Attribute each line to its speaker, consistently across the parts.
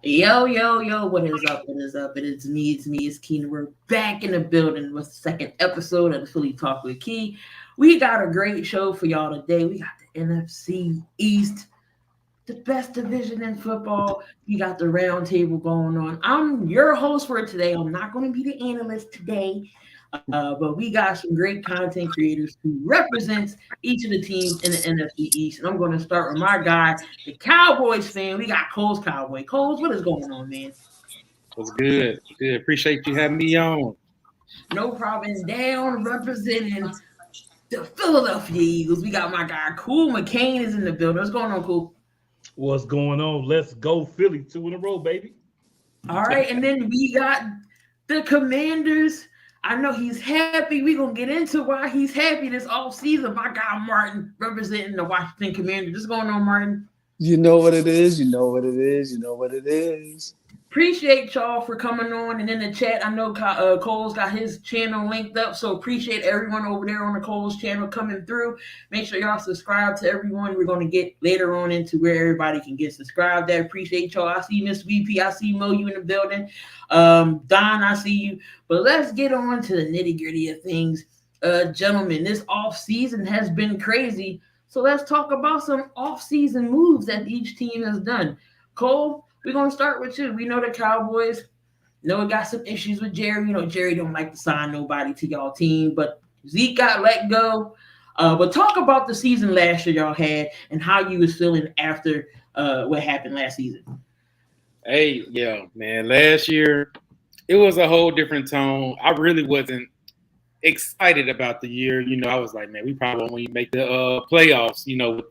Speaker 1: Yo, yo, yo, what is up? What is up? It's Keen. We're back in the building with the second episode of the Philly Talk with Key. We got a great show for y'all today. We got the NFC East, the best division in football. We got the round table going on. I'm your host for today. I'm not going to be the analyst today, but we got some great content creators who represents each of the teams in the NFC East. And I'm going to start with my guy, the Cowboys fan. We got Cole's Cowboy. Cole's, what is going on, man?
Speaker 2: What's good? Good. Appreciate you having me on.
Speaker 1: No problem. Down representing the Philadelphia Eagles. We got my guy, Cool McCain, is in the building. What's going on, Cool?
Speaker 3: What's going on? Let's go Philly. 2 in a row, baby.
Speaker 1: All right, and then we got the Commanders. I know he's happy. We're going to get into why he's happy this offseason. My guy, Martin, representing the Washington Commanders. What's going on, Martin?
Speaker 4: You know what it is. You know what it is. You know what it is.
Speaker 1: Appreciate y'all for coming on and in the chat. I know Cole's got his channel linked up, so appreciate everyone over there on the Cole's channel coming through. Make sure y'all subscribe to everyone. We're going to get later on into where everybody can get subscribed. I appreciate y'all. I see Miss VP. I see Mo, you in the building. Don, I see you. But let's get on to the nitty gritty of things. Gentlemen, this off season has been crazy. So let's talk about some off season moves that each team has done. Cole, we're going to start with you. We know the Cowboys. Know we got some issues with Jerry. You know, Jerry don't like to sign nobody to y'all team, but Zeke got let go. But talk about the season last year y'all had and how you was feeling after what happened last season.
Speaker 2: Hey, yeah, man. Last year, it was a whole different tone. I really wasn't excited about the year. You know, I was like, man, we probably won't even make the playoffs, you know,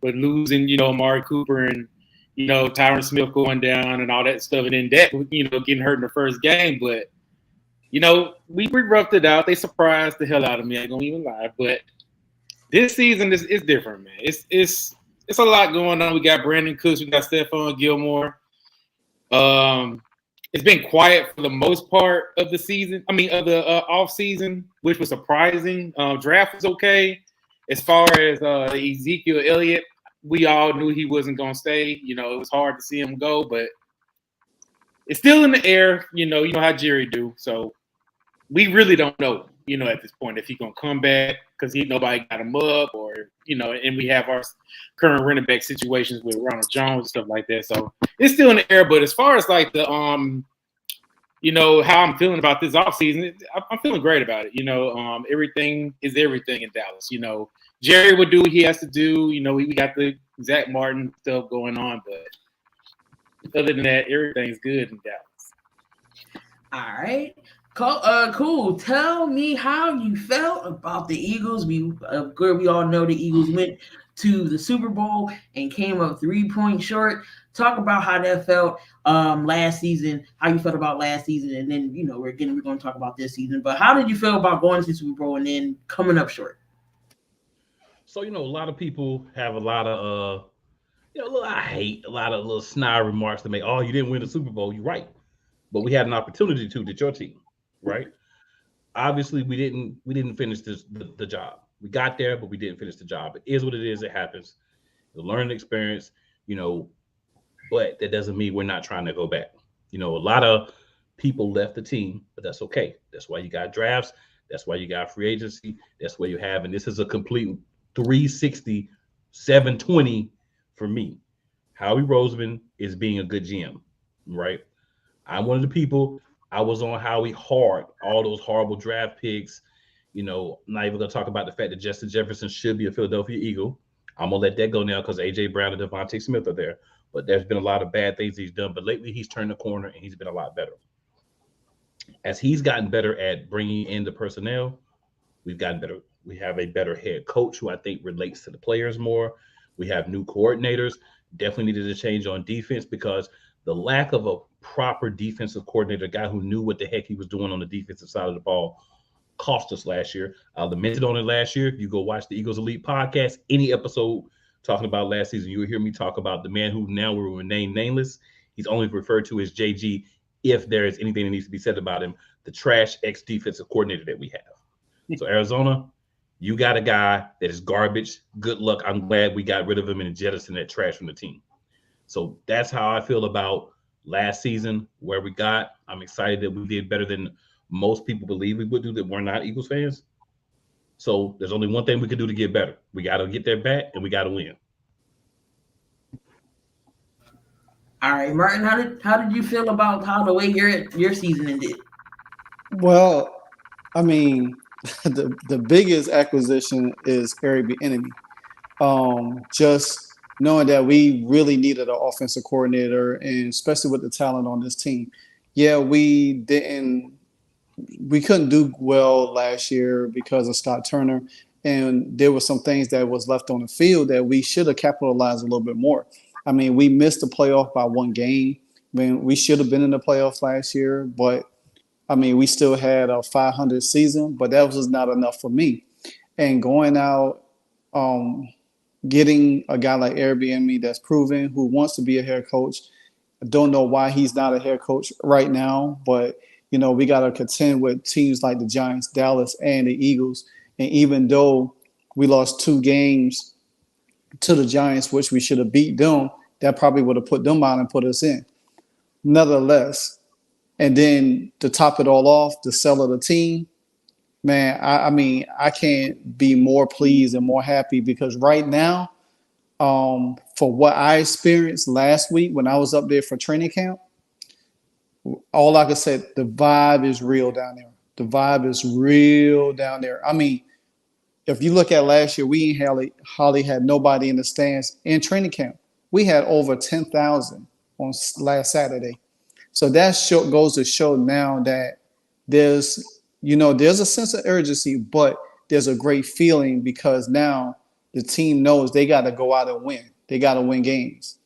Speaker 2: with losing, you know, Amari Cooper and Tyron Smith going down and all that stuff, and then that, getting hurt in the first game. But, we roughed it out. They surprised the hell out of me. I ain't gonna even lie. But this season is different, man. It's a lot going on. We got Brandon Cooks. We got Stephon Gilmore. It's been quiet for the most part of the season. I mean, of the off season, which was surprising. Draft was okay. As far as Ezekiel Elliott, we all knew he wasn't going to stay. You know, it was hard to see him go, but it's still in the air. You know how Jerry do. So we really don't know, at this point, if he's going to come back because nobody got him up or, and we have our current running back situations with Ronald Jones and stuff like that. So it's still in the air. But as far as like the, how I'm feeling about this offseason, I'm feeling great about it. Everything is everything in Dallas. Jerry would do what he has to do. We got the Zach Martin stuff going on, but other than that, everything's good in Dallas.
Speaker 1: All right. Cool. Tell me how you felt about the Eagles. We all know the Eagles went to the Super Bowl and came up 3 points short. Talk about how that felt last season, how you felt about last season, and then we're going to talk about this season. But how did you feel about going to the Super Bowl and then coming up short?
Speaker 3: So, a lot of people have a lot of, a lot of little snide remarks to make. Oh, you didn't win the Super Bowl. You're right. But we had an opportunity to your team, right? Obviously, we didn't finish the job. We got there, but we didn't finish the job. It is what it is. It happens. The learning experience, but that doesn't mean we're not trying to go back. A lot of people left the team, but that's okay. That's why you got drafts. That's why you got free agency. That's where you have, and this is a complete 360, 720 for me. Howie Roseman is being a good GM, right? I'm one of the people, I was on Howie hard, all those horrible draft picks. Not even going to talk about the fact that Justin Jefferson should be a Philadelphia Eagle. I'm going to let that go now because A.J. Brown and Devontae Smith are there. But there's been a lot of bad things he's done. But lately, he's turned the corner, and he's been a lot better. As he's gotten better at bringing in the personnel, we've gotten better. We have a better head coach who I think relates to the players more. We have new coordinators. Definitely needed a change on defense because the lack of a proper defensive coordinator, a guy who knew what the heck he was doing on the defensive side of the ball, cost us last year. I lamented on it last year. If you go watch the Eagles Elite podcast, any episode talking about last season, you will hear me talk about the man who now will remain nameless. He's only referred to as JG if there is anything that needs to be said about him, the trash ex-defensive coordinator that we have. So Arizona, you got a guy that is garbage. Good luck. I'm glad we got rid of him and jettisoned that trash from the team. So that's how I feel about last season where we got. I'm excited that we did better than most people believe we would do that we're not Eagles fans. So there's only one thing we can do to get better. We got to get their back and we got to win.
Speaker 1: All right, Martin, how did you feel about how the way your season ended?
Speaker 4: Well, I mean, the biggest acquisition is Airbnb. Just knowing that we really needed an offensive coordinator, and especially with the talent on this team. Yeah, we couldn't do well last year because of Scott Turner, and there were some things that was left on the field that we should have capitalized a little bit more. I mean, we missed the playoff by one game. I mean, we should have been in the playoffs last year, but I mean, we still had a 500 season, but that was just not enough for me. And going out, getting a guy like Airbnb that's proven, who wants to be a head coach. I don't know why he's not a head coach right now, but we got to contend with teams like the Giants, Dallas, and the Eagles. And even though we lost 2 games to the Giants, which we should have beat them, that probably would have put them out and put us in. Nonetheless, and then to top it all off, the sell of the team, man, I mean, I can't be more pleased and more happy because right now, for what I experienced last week when I was up there for training camp, all I could say, the vibe is real down there. The vibe is real down there. I mean, if you look at last year, we hardly had nobody in the stands in training camp. We had over 10,000 on last Saturday. So that goes to show now that there's a sense of urgency, but there's a great feeling because now the team knows they got to go out and win. They got to win games.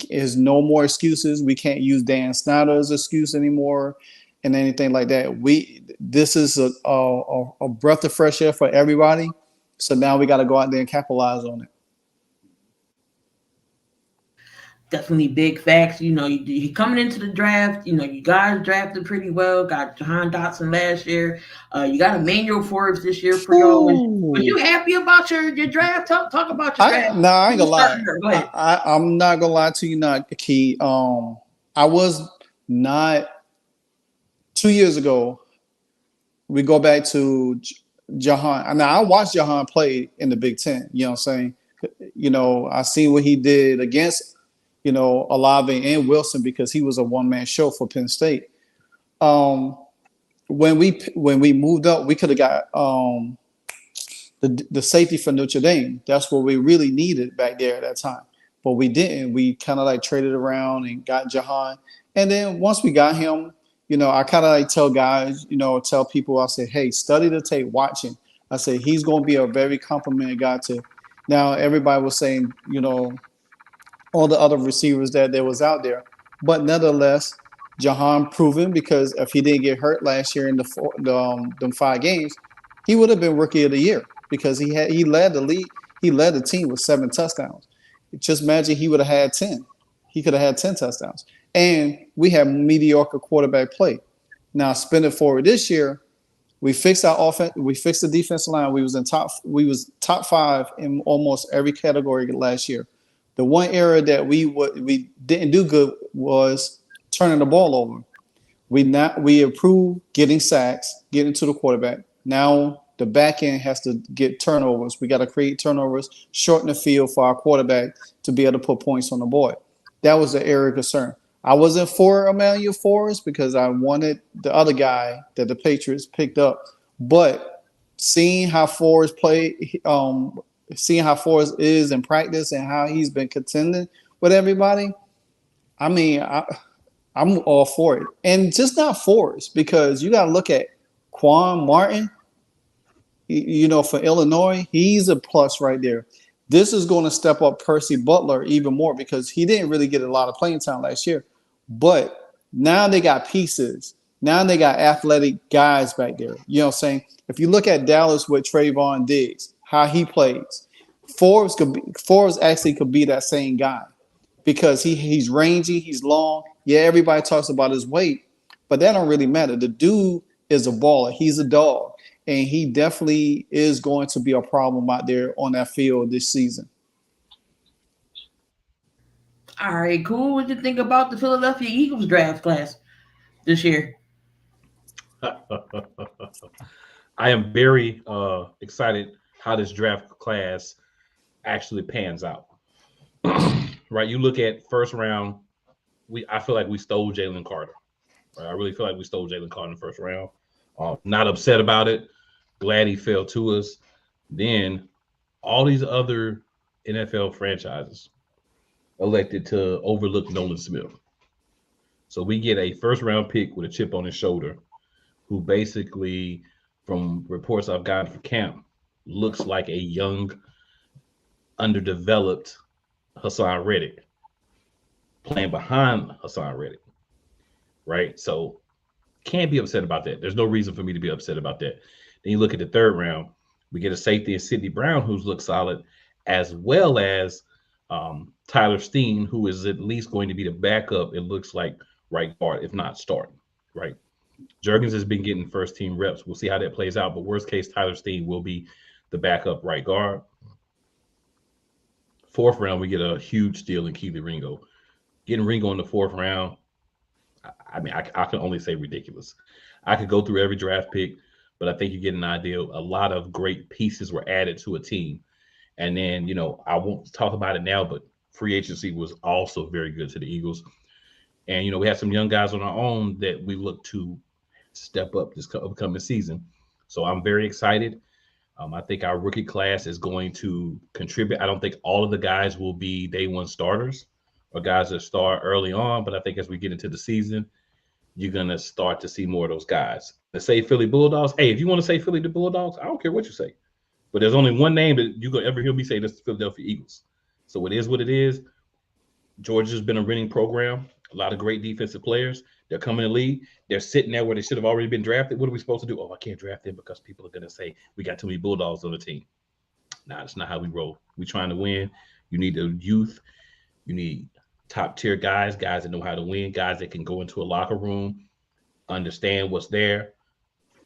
Speaker 4: There's no more excuses. We can't use Dan Snyder as an excuse anymore and anything like that. This is a breath of fresh air for everybody. So now we got to go out there and capitalize on it.
Speaker 1: Definitely big facts. You coming into the draft, you guys drafted pretty well. Got Jahan Dotson last year. You got Emmanuel Forbes this year for y'all. Was you happy about your draft? Talk about your draft.
Speaker 4: No, I ain't gonna lie.
Speaker 1: Go ahead.
Speaker 4: I'm not gonna lie to you, not Key. I was not 2 years ago. We go back to Jahan. Now I watched Jahan play in the Big Ten. You know what I'm saying? I seen what he did against Olave and Wilson because he was a one-man show for Penn State. When we moved up, we could have got the safety for Notre Dame. That's what we really needed back there at that time. But we didn't. We kind of like traded around and got Jahan. And then once we got him, I kind of like tell guys, tell people, I say, hey, study the tape, watch him. I say, he's going to be a very complimentary guy to. Now, everybody was saying, all the other receivers that there was out there. But nonetheless, Jahan proven because if he didn't get hurt last year in them 5 games, he would have been Rookie of the Year because he led the league. He led the team with 7 touchdowns. Just imagine he would have had 10. He could have had 10 touchdowns. And we had mediocre quarterback play. Now, spin it forward this year, we fixed our offense. We fixed the defensive line. We was top 5 in almost every category last year. The one area that we didn't do good was turning the ball over. We improved getting sacks, getting to the quarterback. Now the back end has to get turnovers. We got to create turnovers, shorten the field for our quarterback to be able to put points on the board. That was the area of concern. I wasn't for Emmanuel Forbes because I wanted the other guy that the Patriots picked up. But seeing how Forbes played, seeing how Forbes is in practice and how he's been contending with everybody, I mean, I'm all for it. And just not Forbes, because you got to look at Quan Martin, for Illinois, he's a plus right there. This is going to step up Percy Butler even more because he didn't really get a lot of playing time last year. But now they got pieces. Now they got athletic guys back there. You know what I'm saying? If you look at Dallas with Trayvon Diggs, how he plays, Forbes actually could be that same guy because he's rangy, he's long. Yeah, everybody talks about his weight, but that don't really matter. The dude is a baller. He's a dog. And he definitely is going to be a problem out there on that field this season.
Speaker 1: All right, cool. What do you think about the Philadelphia Eagles draft class this year?
Speaker 3: I am very excited how this draft class actually pans out. Right, you look at first round. I feel like we stole Jalen Carter. Right? I really feel like we stole Jalen Carter in the first round. Not upset about it. Glad he fell to us. Then all these other NFL franchises elected to overlook Nolan Smith. So we get a first round pick with a chip on his shoulder, who basically, from reports I've gotten from camp, looks like a young, underdeveloped Hassan Reddick playing behind Hassan Reddick. Right? So can't be upset about that. There's no reason for me to be upset about that. Then you look at the third round, we get a safety in Sidney Brown who's looked solid, as well as Tyler Steen, who is at least going to be the backup, it looks like, right guard, if not starting, right? Jurgens has been getting first team reps. We'll see how that plays out, but worst case, Tyler Steen will be the backup right guard. Fourth round, we get a huge steal in Keely Ringo. Getting Ringo in the fourth round, I mean, I can only say ridiculous. I could go through every draft pick, but I think you get an idea. A lot of great pieces were added to a team. And then, I won't talk about it now, but free agency was also very good to the Eagles. And, we have some young guys on our own that we look to step up this upcoming season. So I'm very excited. I think our rookie class is going to contribute. I don't think all of the guys will be day one starters or guys that start early on, but I think as we get into the season, you're going to start to see more of those guys. To say Philly Bulldogs, hey, if you want to say Philly the Bulldogs, I don't care what you say. But there's only one name that you're going to ever hear me say, that's the Philadelphia Eagles. So it is what it is. Georgia's been a winning program. A lot of great defensive players. They're coming in the league. They're sitting there where they should have already been drafted. What are we supposed to do? Oh, I can't draft them because people are going to say we got too many Bulldogs on the team. Nah, that's not how we roll. We're trying to win. You need the youth. You need top-tier guys that know how to win, guys that can go into a locker room, understand what's there,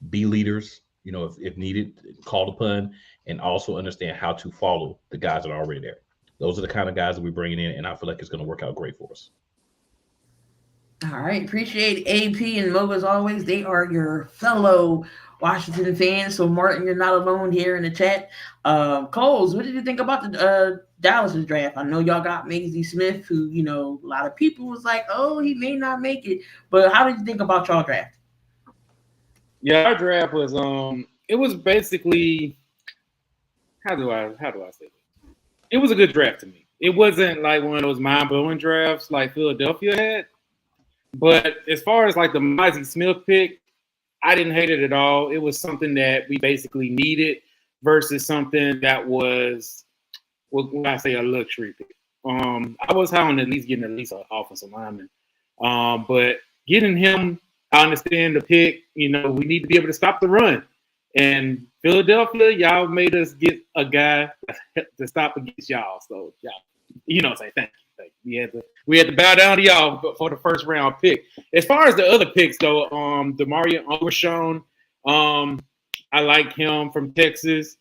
Speaker 3: be leaders, if needed, called upon, and also understand how to follow the guys that are already there. Those are the kind of guys that we're bringing in, and I feel like it's going to work out great for us.
Speaker 1: All right. Appreciate AP and Mo as always. They are your fellow Washington fans. So, Martin, you're not alone here in the chat. Coles, what did you think about the Dallas' draft? I know y'all got Maisie Smith, who, a lot of people was like, oh, he may not make it. But how did you think about y'all draft?
Speaker 2: Yeah, our draft was it was basically, how do I say it? It was a good draft to me. It wasn't like one of those mind-blowing drafts like Philadelphia had. But as far as like the Maisie Smith pick, I didn't hate it at all. It was something that we basically needed versus something that was, what would I say, a luxury pick. I was high on at least getting an offensive lineman. But getting him, I understand the pick. We need to be able to stop the run. And Philadelphia, y'all made us get a guy to stop against y'all. So, y'all, say thank you. We had to bow down to y'all for the first round pick. As far as the other picks, though, Demario Overshown, I like him from Texas.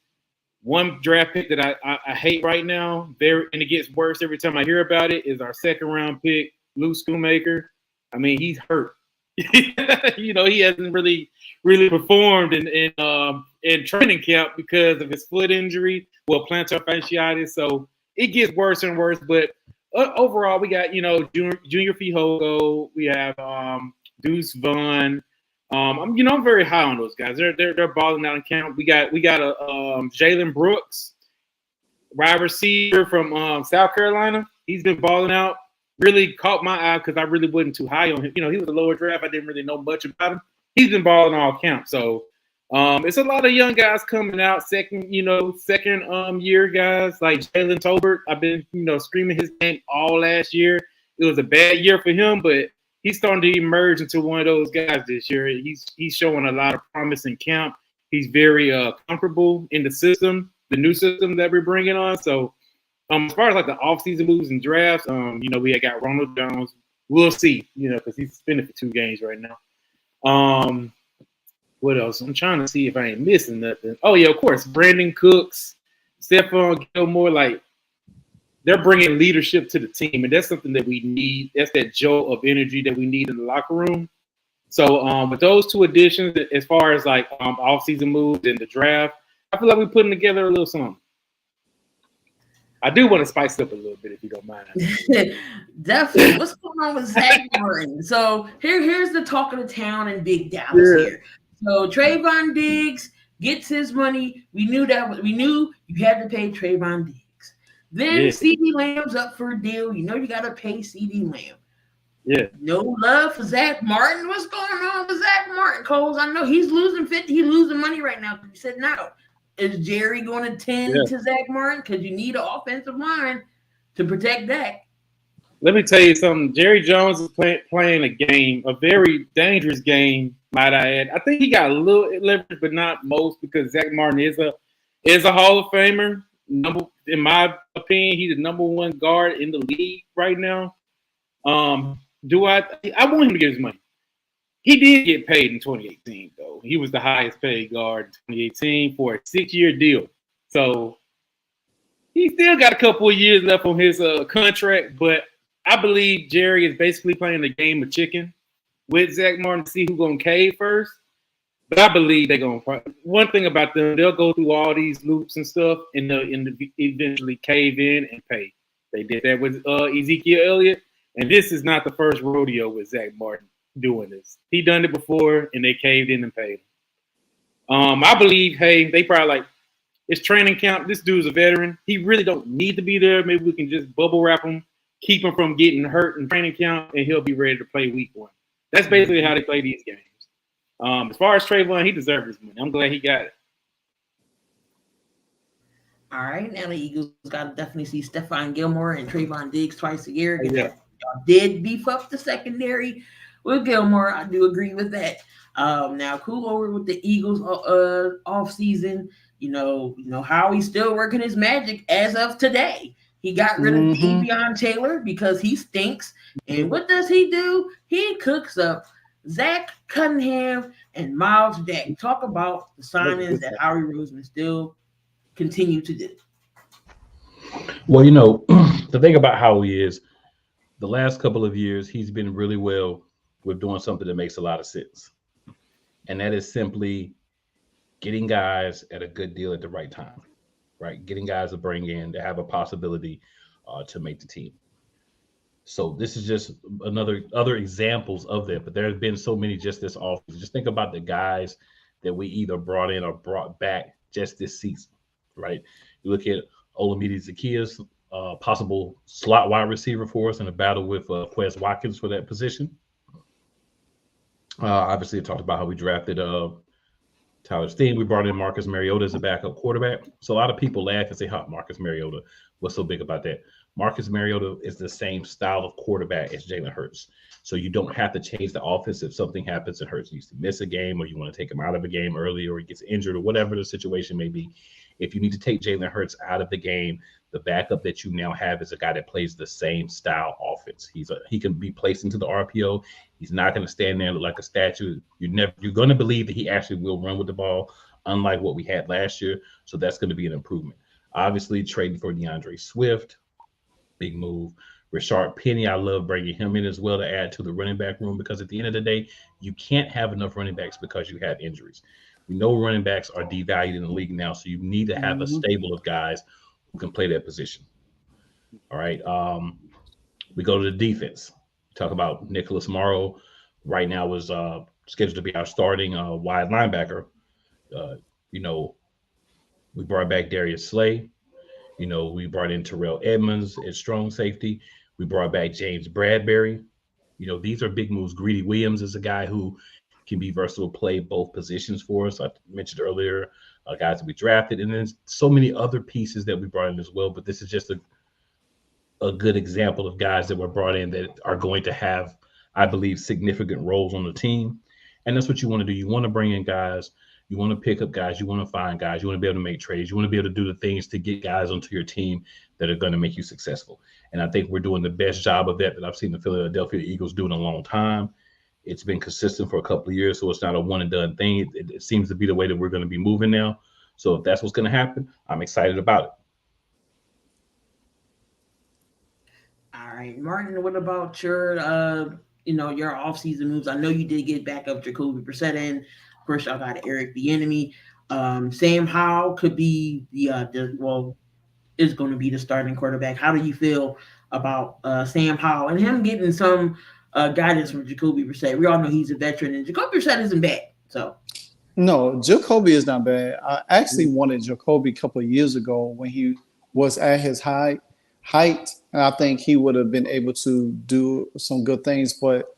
Speaker 2: One draft pick that I hate right now, and it gets worse every time I hear about it, is our second round pick, Luke Schoonmaker. I mean, he's hurt. He hasn't really performed in training camp because of his foot injury, plantar fasciitis. So it gets worse and worse, but overall, we got, Junior Fijogo. We have Deuce Vaughn. I'm very high on those guys. They're balling out in camp. We got a Jalen Brooks, wide receiver from South Carolina. He's been balling out. Really caught my eye because I really wasn't too high on him. He was a lower draft. I didn't really know much about him. He's been balling all camp. So it's a lot of young guys coming out, second year guys like Jalen Tolbert. I've been, screaming his name all last year. It was a bad year for him, but he's starting to emerge into one of those guys this year. He's showing a lot of promise in camp. He's very comfortable in the system, the new system that we're bringing on. So as far as like the offseason moves and drafts, we got Ronald Jones. We'll see, because he's suspended for 2 games right now. What else? I'm trying to see if I ain't missing nothing. Oh, yeah, of course. Brandon Cooks, Stephon Gilmore. Like, they're bringing leadership to the team, and that's something that we need. That's that jolt of energy that we need in the locker room. So with those two additions, as far as like off-season moves and the draft, I feel like we're putting together a little something. I do want to spice up a little bit, if you don't mind.
Speaker 1: Definitely. What's going on with Zach Martin? So here's the talk of the town in Big Dallas here. So Trayvon Diggs gets his money. We knew you had to pay Trayvon Diggs. Then CeeDee Lamb's up for a deal. You know you got to pay CeeDee Lamb.
Speaker 2: Yeah.
Speaker 1: No love for Zach Martin. What's going on with Zach Martin, Coles? I know he's losing money right now because he said no. Is Jerry going to tend to Zach Martin? Because you need an offensive line to protect Dak.
Speaker 2: Let me tell you something. Jerry Jones is playing a game, a very dangerous game, might I add. I think he got a little leverage, but not most, because Zach Martin is a Hall of Famer. In my opinion, he's the number one guard in the league right now. I want him to get his money. He did get paid in 2018, though. He was the highest paid guard in 2018 for a 6-year deal. So he still got a couple of years left on his contract, but I believe Jerry is basically playing a game of chicken with Zach Martin to see who's going to cave first. But I believe they're going to – one thing about them, they'll go through all these loops and stuff and they'll eventually cave in and pay. They did that with Ezekiel Elliott, and this is not the first rodeo with Zach Martin doing this. He done it before, and they caved in and paid him. I believe, hey, they probably like, it's training camp. This dude's a veteran. He really don't need to be there. Maybe we can just bubble wrap him, keep him from getting hurt in training camp, and he'll be ready to play week 1. That's basically how they play these games. As far as Trayvon, he deserves his money. I'm glad he got it.
Speaker 1: All right, now the Eagles got to definitely see Stephon Gilmore and Trayvon Diggs twice a year. Y'all did beef up the secondary with Gilmore. I do agree with that. Now, cool over with the Eagles off season. You know how he's still working his magic as of today. He got rid of Davion Taylor because he stinks. And what does he do? He cooks up Zach Cunningham and Miles Jack. Talk about the signings that Howie Roseman still continue to do.
Speaker 3: Well, the thing about Howie is the last couple of years, he's been really well with doing something that makes a lot of sense. And that is simply getting guys at a good deal at the right time, right? Getting guys to bring in to have a possibility to make the team. So this is just other examples of that, but there have been so many just this offseason. Just think about the guys that we either brought in or brought back just this season, right? You look at Olamide Zaccheaus, possible slot wide receiver for us in a battle with Quez Watkins for that position. Obviously, I talked about how we drafted Tyler Steen. We brought in Marcus Mariota as a backup quarterback. So a lot of people laugh and say, Marcus Mariota, what's so big about that? Marcus Mariota is the same style of quarterback as Jalen Hurts. So you don't have to change the offense if something happens and Hurts needs to miss a game, or you want to take him out of a game early, or he gets injured, or whatever the situation may be. If you need to take Jalen Hurts out of the game, the backup that you now have is a guy that plays the same style offense. He can be placed into the RPO. He's not going to stand there and look like a statue. You're going to believe that he actually will run with the ball, unlike what we had last year. So that's going to be an improvement. Obviously, trading for DeAndre Swift, big move. Rashard Penny, I love bringing him in as well to add to the running back room, because at the end of the day, you can't have enough running backs because you have injuries. We know running backs are devalued in the league now, so you need to have a stable of guys who can play that position. All right. We go to the defense. Talk about Nicholas Morrow. Right now is scheduled to be our starting wide linebacker. We brought back Darius Slay. We brought in Terrell Edmonds at strong safety. We brought back James Bradbury. These are big moves. Greedy Williams is a guy who can be versatile, play both positions for us. I mentioned earlier guys that we drafted, and then so many other pieces that we brought in as well. But this is just a good example of guys that were brought in that are going to have, I believe, significant roles on the team. And that's what you want to do. You want to bring in guys. You want to pick up guys. You want to find guys. You want to be able to make trades. You want to be able to do the things to get guys onto your team that are going to make you successful. And I think we're doing the best job of that I've seen the Philadelphia Eagles do in a long time. It's been consistent for a couple of years, so it's not a one-and-done thing. It seems to be the way that we're going to be moving now. So if that's what's going to happen, I'm excited about it.
Speaker 1: right, Martin. What about your your offseason moves? I know you did get back up Jacoby Brissett in. Of course, y'all got Eric Bieniemy. Sam Howell could be is going to be the starting quarterback. How do you feel about Sam Howell and him getting some guidance from Jacoby Brissett? We all know he's a veteran, and Jacoby Brissett isn't bad. So
Speaker 4: No, Jacoby is not bad. I actually wanted Jacoby a couple of years ago when he was at his height, and I think he would have been able to do some good things. But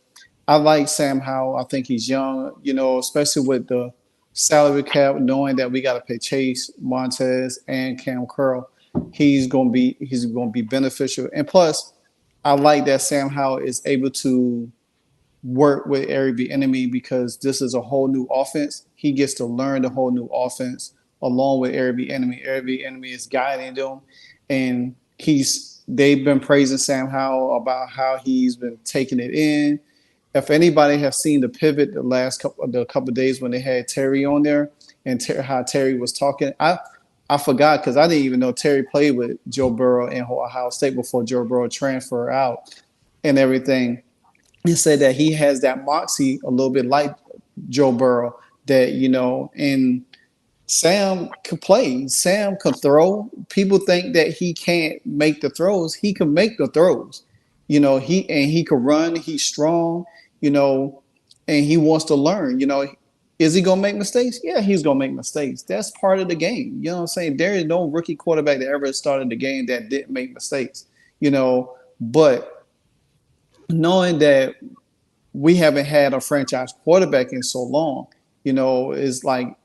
Speaker 4: I like Sam Howell. I think he's young, especially with the salary cap, knowing that we got to pay Chase, Montez, and Cam Curl. He's gonna be beneficial. And plus, I like that Sam Howell is able to work with Eric Bieniemy because this is a whole new offense. He gets to learn the whole new offense along with Eric Bieniemy. Eric Bieniemy is guiding them, and they've been praising Sam Howell about how he's been taking it in. If anybody have seen the pivot the couple of days when they had Terry on there and how Terry was talking, I forgot because I didn't even know Terry played with Joe Burrow in Ohio State before Joe Burrow transferred out and everything. He said that he has that moxie a little bit like Joe Burrow that, and Sam could play. Sam could throw. People think that he can't make the throws. He can make the throws. He could run. He's strong, and he wants to learn. Is he going to make mistakes? Yeah, he's going to make mistakes. That's part of the game. You know what I'm saying? There is no rookie quarterback that ever started the game that didn't make mistakes, but knowing that we haven't had a franchise quarterback in so long, is like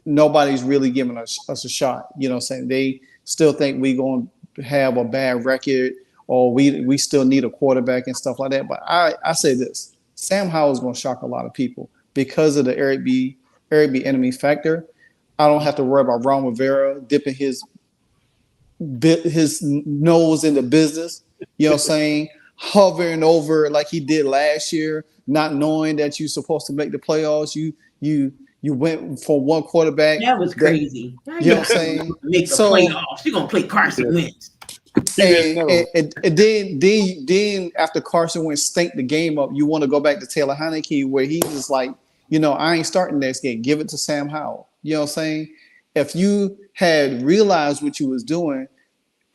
Speaker 4: nobody's really giving us a shot. You know what I'm saying? They still think we're going to have a bad record or we still need a quarterback and stuff like that. But I say this, Sam Howell is going to shock a lot of people because of the Eric Bieniemy factor. I don't have to worry about Ron Rivera dipping his nose in the business. You know what I'm saying? Hovering over like he did last year, not knowing that you're supposed to make the playoffs. You went for one quarterback.
Speaker 1: That was crazy.
Speaker 4: You know what I'm saying?
Speaker 1: Make the playoffs. You're gonna play Carson Wentz.
Speaker 4: And then after Carson Wentz stink the game up, you want to go back to Taylor Heineke where he's just like, I ain't starting next game. Give it to Sam Howell. You know what I'm saying? If you had realized what you was doing.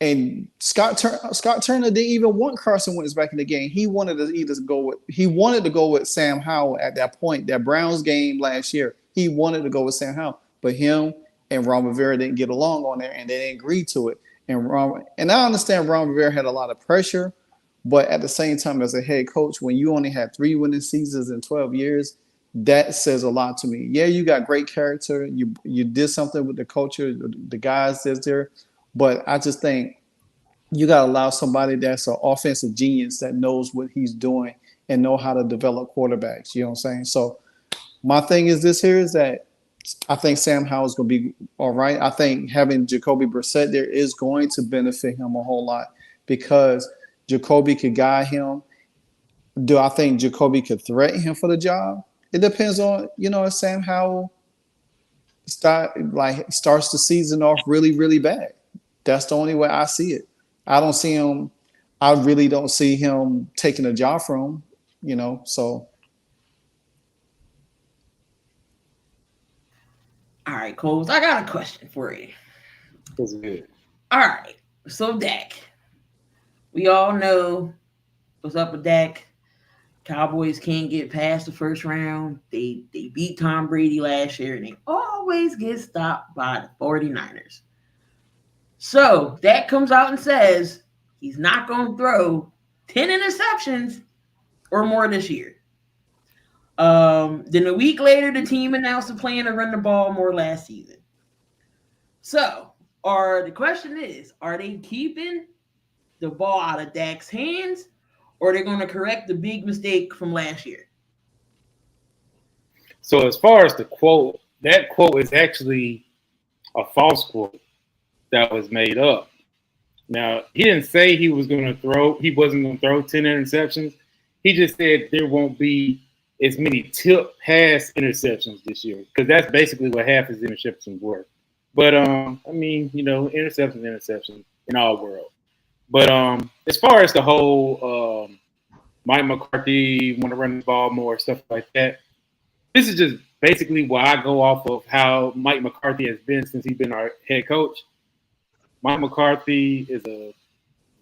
Speaker 4: And Scott Turner didn't even want Carson Wentz back in the game. He wanted to go with Sam Howell at that point. That Browns game last year, he wanted to go with Sam Howell, but him and Ron Rivera didn't get along on there, and they didn't agree to it. And I understand Ron Rivera had a lot of pressure, but at the same time, as a head coach, when you only had 3 winning seasons in 12 years, that says a lot to me. Yeah, you got great character. You did something with the culture, the guys that's there. But I just think you got to allow somebody that's an offensive genius that knows what he's doing and know how to develop quarterbacks. You know what I'm saying? So my thing is this here is that I think Sam Howell is going to be all right. I think having Jacoby Brissett there is going to benefit him a whole lot because Jacoby could guide him. Do I think Jacoby could threaten him for the job? It depends on, if Sam Howell starts the season off really, really bad. That's the only way I see it. I really don't see him taking a job from him, so.
Speaker 1: All right, Coles, I got a question for you.
Speaker 2: That's good.
Speaker 1: All right, so Dak. We all know what's up with Dak. Cowboys can't get past the first round. They beat Tom Brady last year, and they always get stopped by the 49ers. So Dak comes out and says he's not going to throw 10 interceptions or more this year. Then a week later, the team announced a plan to run the ball more last season. So, the question is, are they keeping the ball out of Dak's hands, or are they going to correct the big mistake from last year?
Speaker 2: So as far as the quote, that quote is actually a false quote that was made up. Now, he didn't say he wasn't going to throw 10 interceptions. He just said there won't be as many tip pass interceptions this year because that's basically what half his interceptions were. But, interception in our world. But as far as the whole Mike McCarthy want to run the ball more, stuff like that, this is just basically where I go off of how Mike McCarthy has been since he's been our head coach. Mike McCarthy is a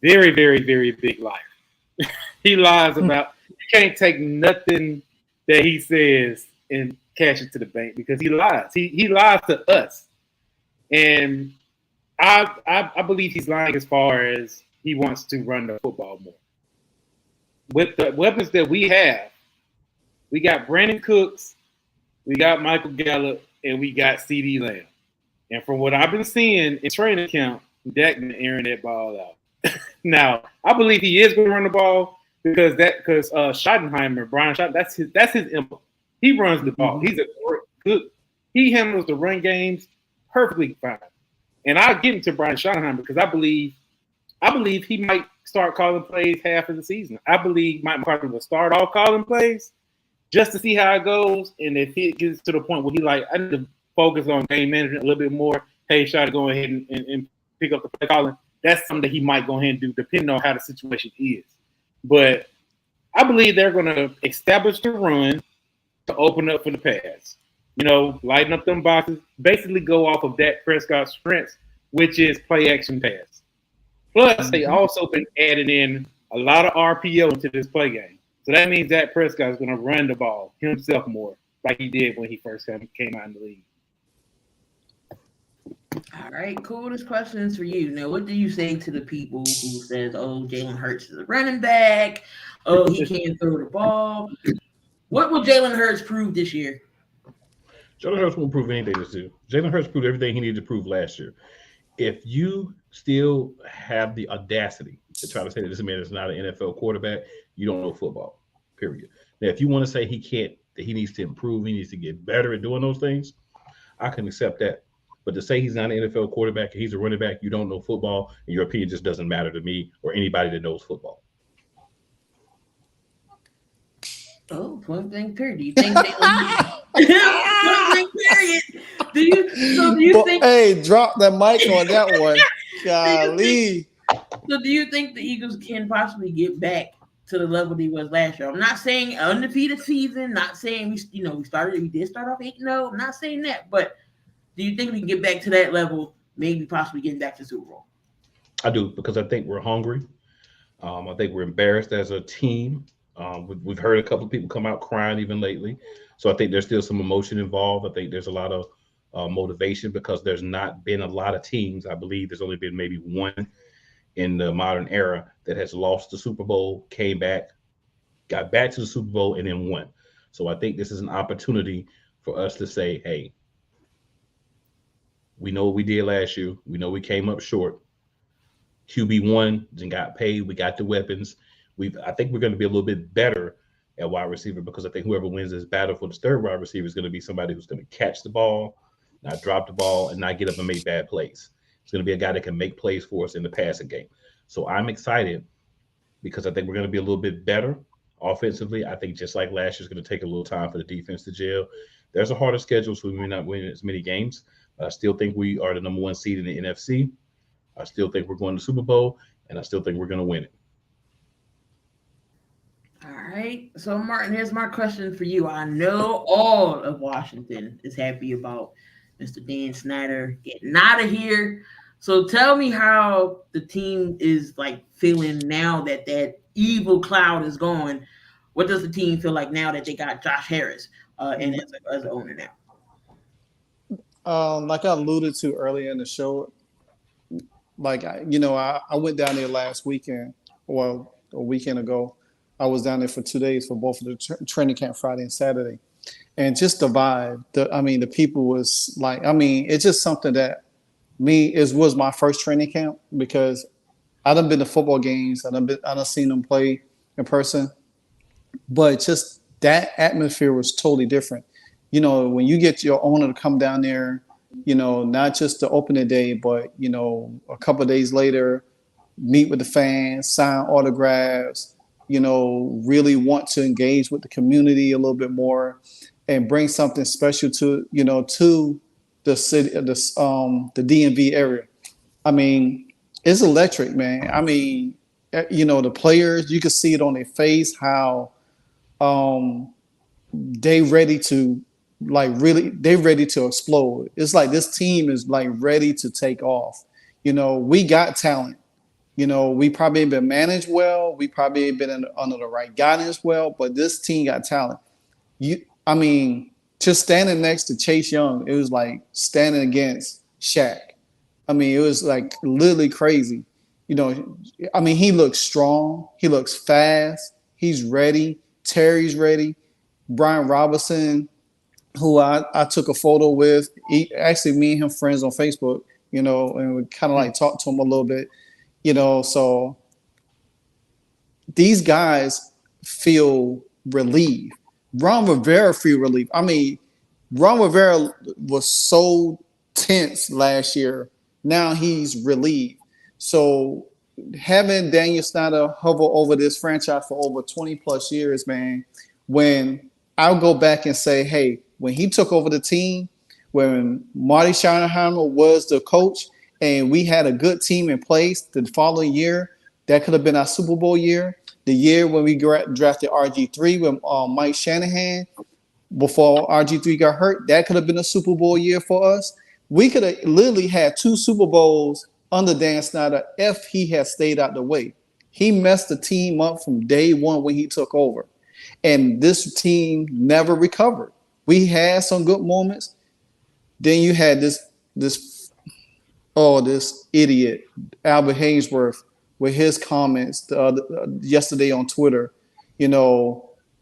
Speaker 2: very, very, very big liar. He lies about. You can't take nothing that he says and cash it to the bank because he lies. He lies to us, and I believe he's lying as far as he wants to run the football more. With the weapons that we have, we got Brandon Cooks, we got Michael Gallup, and we got CD Lamb. And from what I've been seeing in training camp, Dak been airing that ball out. Now, I believe he is going to run the ball because Schottenheimer, Brian Schottenheimer, that's his MO. He runs the ball. He's a good. He handles the run games perfectly fine. And I'll get into Brian Schottenheimer because I believe he might start calling plays half of the season. I believe Mike McCarthy will start off calling plays just to see how it goes. And if he gets to the point where I need to focus on game management a little bit more, hey, try to go ahead and pick up the play calling. That's something that he might go ahead and do depending on how the situation is. But I believe they're going to establish the run to open up for the pass. Lighten up them boxes, basically go off of Prescott's strengths, which is play action pass. Plus, they also been adding in a lot of RPO into this play game. So that means Prescott is going to run the ball himself more like he did when he first came out in the league.
Speaker 1: All right, cool. This question is for you. Now, what do you say to the people who says, oh, Jalen Hurts is a running back. Oh, he can't throw the ball. What will Jalen Hurts prove this year?
Speaker 3: Jalen Hurts won't prove anything this year. Jalen Hurts proved everything he needed to prove last year. If you still have the audacity to try to say that this man is not an NFL quarterback, you don't know football, period. Now, if you want to say that he needs to improve, he needs to get better at doing those things, I can accept that. But to say he's not an NFL quarterback and he's a running back, you don't know football, and your opinion just doesn't matter to me or anybody that knows football.
Speaker 1: Oh, point blank period. Do you think point blank period? Do you think?
Speaker 4: Hey, drop the mic on that one. Golly.
Speaker 1: So do you think the Eagles can possibly get back to the level they was last year? I'm not saying an undefeated season. Not saying we did start off 8-0. I'm not saying that, but do you think we can get back to that level? Maybe possibly getting back to Super Bowl.
Speaker 3: I do, because I think we're hungry. I think we're embarrassed as a team. We've heard a couple of people come out crying even lately. So I think there's still some emotion involved. I think there's a lot of motivation because there's not been a lot of teams. I believe there's only been maybe one in the modern era that has lost the Super Bowl, came back, got back to the Super Bowl, and then won. So I think this is an opportunity for us to say, hey, we know what we did last year. We know we came up short. QB won and got paid. We got the weapons. I think we're going to be a little bit better at wide receiver because I think whoever wins this battle for the third wide receiver is going to be somebody who's going to catch the ball, not drop the ball, and not get up and make bad plays. It's going to be a guy that can make plays for us in the passing game. So I'm excited because I think we're going to be a little bit better offensively. I think just like last year, it's going to take a little time for the defense to gel. There's a harder schedule, so we may not win as many games. But I still think we are the number one seed in the NFC. I still think we're going to the Super Bowl, and I still think we're going to win it.
Speaker 1: All right. So, Martin, here's my question for you. I know all of Washington is happy about Mr. Dan Snyder getting out of here. So tell me how the team is feeling now that evil cloud is gone. What does the team feel like now that they got Josh Harris and as an owner now?
Speaker 4: Like I alluded to earlier in the show, I went down there last weekend, well, a weekend ago. I was down there for 2 days for both of the training camp, Friday and Saturday. And just the vibe, the people was it's just something that was my first training camp because I done been to football games. I done seen them play in person, but just that atmosphere was totally different. When you get your owner to come down there, not just the opening day, but, a couple of days later, meet with the fans, sign autographs, really want to engage with the community a little bit more and bring something special to the city, the DMV area. It's electric, man. I mean, the players, you can see it on their face how they ready to they ready to explode. It's like this team is like ready to take off. We got talent. We probably ain't been managed well. We probably ain't been under the right guidance well, but this team got talent. I mean, just standing next to Chase Young, it was like standing against Shaq. I mean, it was like literally crazy. I mean, he looks strong. He looks fast. He's ready. Terry's ready. Brian Robinson, who I took a photo with, actually me and him friends on Facebook, and we kind of like talked to him a little bit, so these guys feel relieved. Ron Rivera feel relieved. I mean, Ron Rivera was so tense last year. Now he's relieved. So having Daniel Snyder hover over this franchise for over 20 plus years, man, when I'll go back and say, hey, when he took over the team, when Marty Schottenheimer was the coach and we had a good team in place the following year, that could have been our Super Bowl year. The year when we drafted RG3 with Mike Shanahan, before RG3 got hurt, that could have been a Super Bowl year for us. We could have literally had 2 Super Bowls under Dan Snyder if he had stayed out the way. He messed the team up from day one when he took over. And this team never recovered. We had some good moments. Then you had this idiot, Albert Hainsworth, with his comments yesterday on Twitter,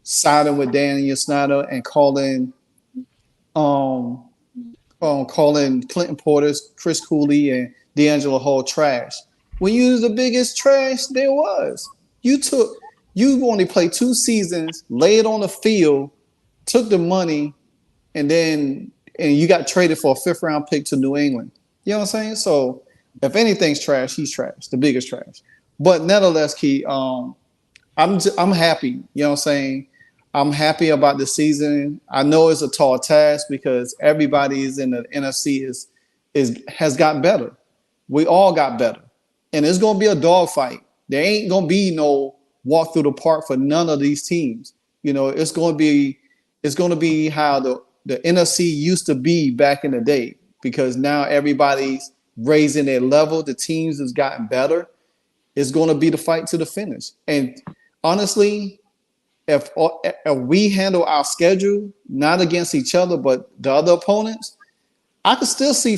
Speaker 4: siding with Daniel Snyder and calling Clinton Portis, Chris Cooley, and D'Angelo Hall trash. When you was the biggest trash there was. You only played 2 seasons, laid on the field, took the money, and you got traded for a 5th round pick to New England. You know what I'm saying? So if anything's trash, he's trash, the biggest trash. But nonetheless, Key, I'm happy. You know what I'm saying? I'm happy about the season. I know it's a tall task because everybody is in the NFC has gotten better. We all got better. And it's gonna be a dogfight. There ain't gonna be no walk through the park for none of these teams. It's gonna be how the NFC used to be back in the day, because now everybody's raising their level. The teams has gotten better. It's going to be the fight to the finish. And honestly, if we handle our schedule, not against each other, but the other opponents, I could still see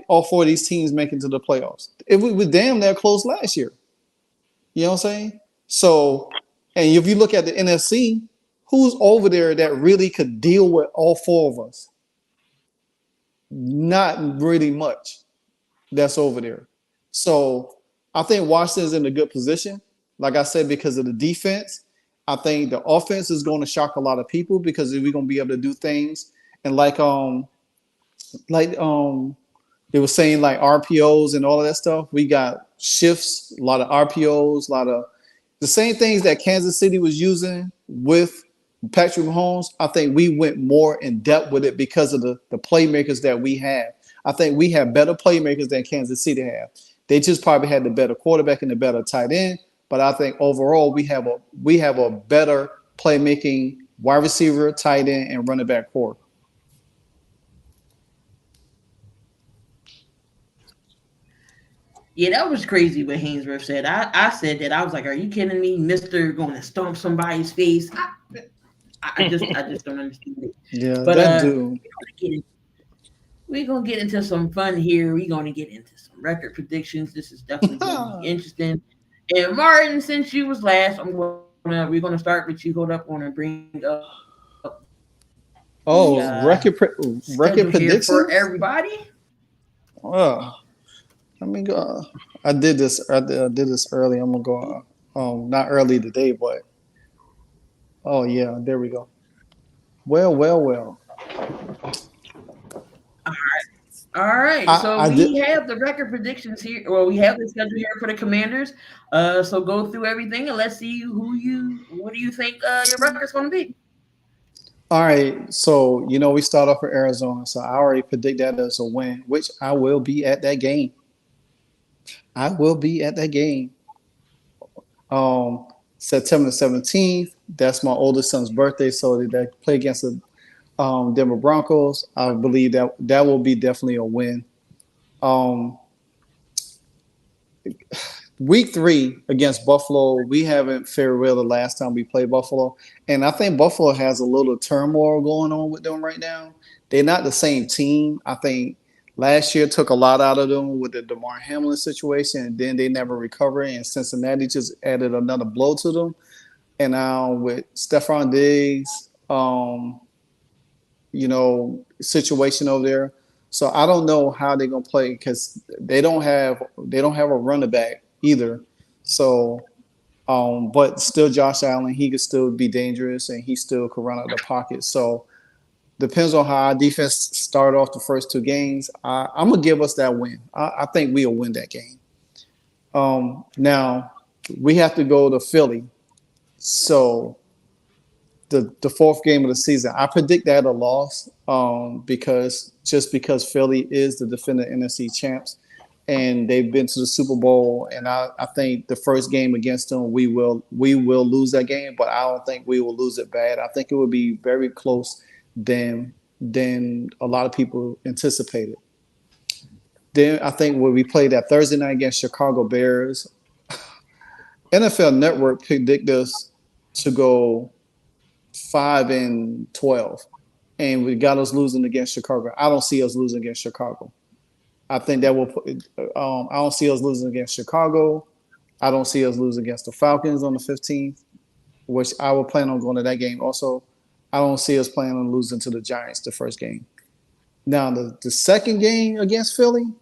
Speaker 4: all 4 of these teams making to the playoffs. It was damn near close last year. You know what I'm saying? So, and if you look at the NFC, who's over there that really could deal with all 4 of us? Not really much that's over there. So I think Washington's in a good position. Like I said, because of the defense. I think the offense is going to shock a lot of people because we're going to be able to do things. And like they were saying, like RPOs and all of that stuff. We got shifts, a lot of RPOs, a lot of the same things that Kansas City was using with Patrick Mahomes. I think we went more in depth with it because of the playmakers that we have. I think we have better playmakers than Kansas City have. They just probably had the better quarterback and the better tight end. But I think overall we have a better playmaking wide receiver, tight end, and running back core.
Speaker 1: Yeah, that was crazy what Hainsworth said. I said that. I was like, "Are you kidding me, Mister? Going to stomp somebody's face?" I just don't understand it.
Speaker 4: Yeah,
Speaker 1: But
Speaker 4: that dude.
Speaker 1: We're gonna get into some fun here. We're gonna get into some record predictions. This is definitely gonna be interesting. And Martin, since you was last, we're gonna start with you. Hold up, want to bring up
Speaker 4: record
Speaker 1: predictions for
Speaker 4: predictions
Speaker 1: everybody.
Speaker 4: Oh, let me go. I did this early. I'm gonna go. Not early today, but oh yeah, there we go. Well.
Speaker 1: All right. So we have the record predictions here. Well, we have the schedule here for the Commanders. So go through everything and let's see what do you think your record's going to be?
Speaker 4: All right. So we start off with Arizona. So I already predict that as a win, which I will be at that game. I will be at that game. Um, September 17th. That's my oldest son's birthday, so they play against the Denver Broncos. I believe that will be definitely a win. Um, Week 3 against Buffalo, we haven't fared well the last time we played Buffalo, and I think Buffalo has a little turmoil going on with them right now. They're not the same team. I think last year took a lot out of them with the DeMar Hamlin situation, and then they never recovered. And Cincinnati just added another blow to them. And now with Stephon Diggs, situation over there. So I don't know how they're gonna play because they don't have a running back either. So, but still Josh Allen, he could still be dangerous and he still could run out of the pocket. So depends on how our defense start off the first 2 games. I'm gonna give us that win. I think we'll win that game. Now we have to go to Philly. So the fourth game of the season. I predict that a loss because Philly is the defending NFC champs and they've been to the Super Bowl. And I think the first game against them we will lose that game, but I don't think we will lose it bad. I think it will be very close than a lot of people anticipated. Then I think when we played that Thursday night against Chicago Bears, NFL Network predict us to go 5-12, and we got us losing against Chicago. I don't see us losing against Chicago. I think that will. I don't see us losing against Chicago. I don't see us losing against the Falcons on the 15th, which I will plan on going to that game also. I don't see us planning on losing to the Giants the first game. Now the second game against Philly,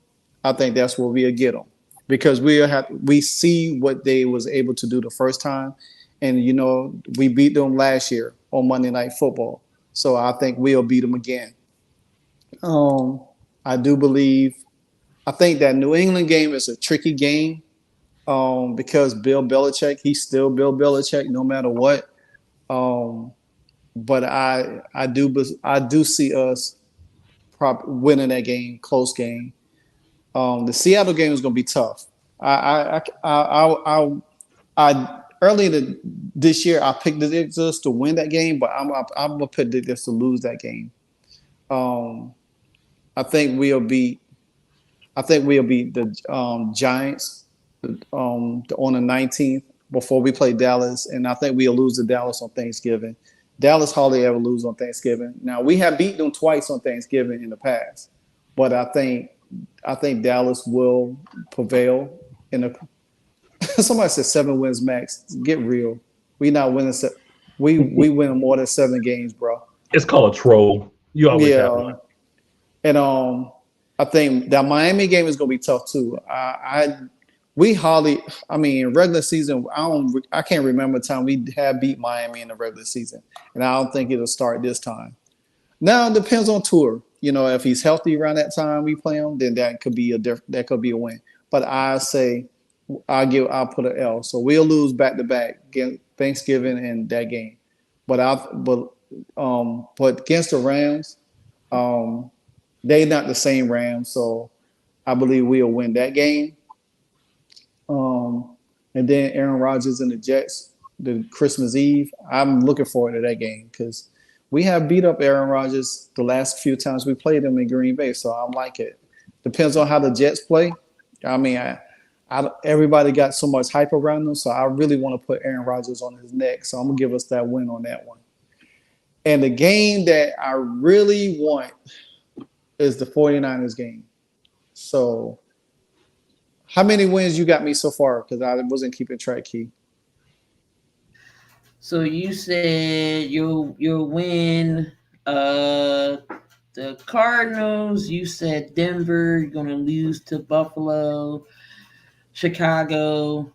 Speaker 4: I think that's where we'll get them because we see what they was able to do the first time, and we beat them last year on Monday Night Football. So I think we'll beat them again. I think that New England game is a tricky game because Bill Belichick, he's still Bill Belichick no matter what. But I do see us winning that game, close game. The Seattle game is going to be tough. I earlier this year I picked us to win that game, but I'm gonna predict us to lose that game. I think we'll beat the Giants on the 19th before we play Dallas, and I think we'll lose to Dallas on Thanksgiving. Dallas hardly ever lose on Thanksgiving. Now we have beat them twice on Thanksgiving in the past, but I think Dallas will prevail in the. Somebody said 7 wins max. Get real. We not winning. We win more than 7 games, bro.
Speaker 3: It's called a troll. You always have one.
Speaker 4: And I think that Miami game is gonna be tough too. In regular season, I can't remember a time we have beat Miami in the regular season, and I don't think it'll start this time. Now it depends on Tour. If he's healthy around that time we play him, then that could be a win. But I say I'll put an L. So we'll lose back to back Thanksgiving and that game. But against the Rams, they're not the same Rams, so I believe we'll win that game. And then Aaron Rodgers and the Jets, the Christmas Eve. I'm looking forward to that game because we have beat up Aaron Rodgers the last few times we played him in Green Bay, so I like it. Depends on how the Jets play. Everybody got so much hype around them, so I really want to put Aaron Rodgers on his neck. So I'm gonna give us that win on that one. And the game that I really want is the 49ers game. So how many wins you got me so far? Because I wasn't keeping track, Key.
Speaker 1: So you said you'll win the Cardinals. You said Denver. You're gonna lose to Buffalo, Chicago,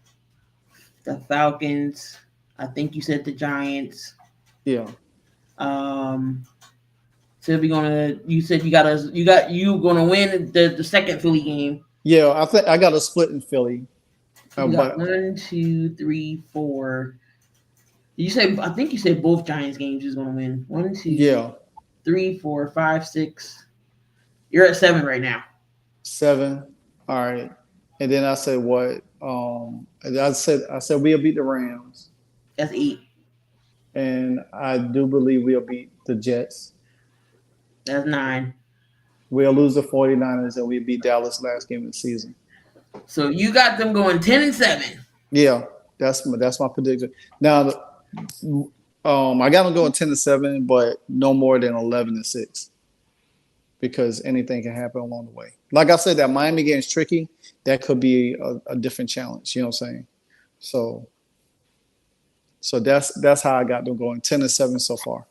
Speaker 1: the Falcons. I think you said the Giants.
Speaker 4: Yeah.
Speaker 1: So you said you gonna win the second Philly game.
Speaker 4: Yeah, I think I got a split in Philly.
Speaker 1: You got 1, 2, 3, 4. I think you said both Giants games is gonna win. 1, 2, 3, 4, 5, 6. You're at 7 right now.
Speaker 4: 7. All right. And then I said what? I said we'll beat the Rams,
Speaker 1: That's 8.
Speaker 4: and I do believe we'll beat the Jets.
Speaker 1: That's 9.
Speaker 4: We'll lose the 49ers, and we beat Dallas last game of the season.
Speaker 1: So you got them going 10-7.
Speaker 4: Yeah, that's my prediction. Now, I got them going 10-7, but no more than 11-6, because anything can happen along the way. Like I said, that Miami game is tricky. That could be a different challenge. You know what I'm saying? So that's how I got them going 10-7 so far.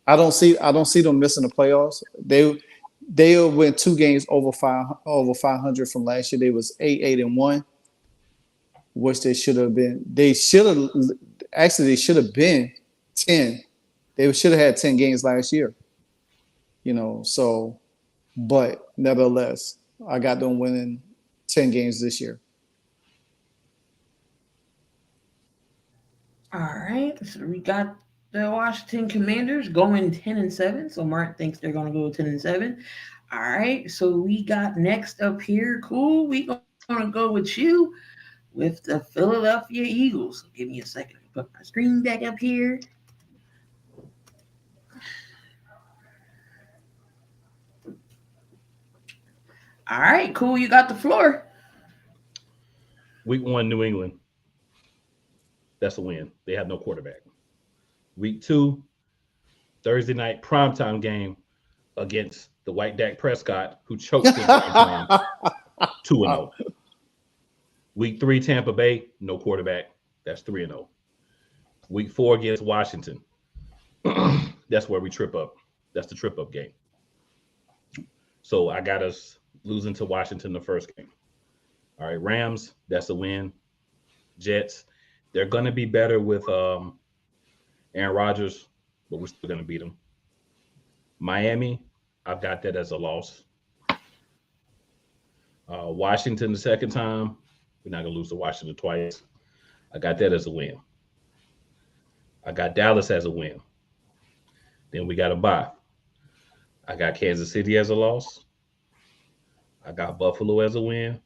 Speaker 4: I don't see them missing the playoffs. They'll win 2 games over 500 from last year. They was 8-1, which they should have been. They should have been 10. They should have had 10 games last year. But nevertheless, I got them winning 10 games this year.
Speaker 1: All right. So we got the Washington Commanders going 10-7. So Mark thinks they're going to go 10-7. All right. So we got next up here. Cool. We going to go with you with the Philadelphia Eagles. So give me a second to put my screen back up here. All right, cool. You got the floor.
Speaker 3: Week 1, New England. That's a win. They have no quarterback. Week 2, Thursday night primetime game against the white Dak Prescott, who choked his game plan. 2-0. Week 3, Tampa Bay, no quarterback. That's 3-0. Week 4 against Washington. That's where we trip up. That's the trip up game. So I got us losing to Washington the first game. All right, Rams, that's a win. Jets, they're going to be better with Aaron Rodgers, but we're still going to beat them. Miami, I've got that as a loss. Washington the second time, we're not going to lose to Washington twice. I got that as a win. I got Dallas as a win. Then we got a bye. I got Kansas City as a loss. I got Buffalo as a win.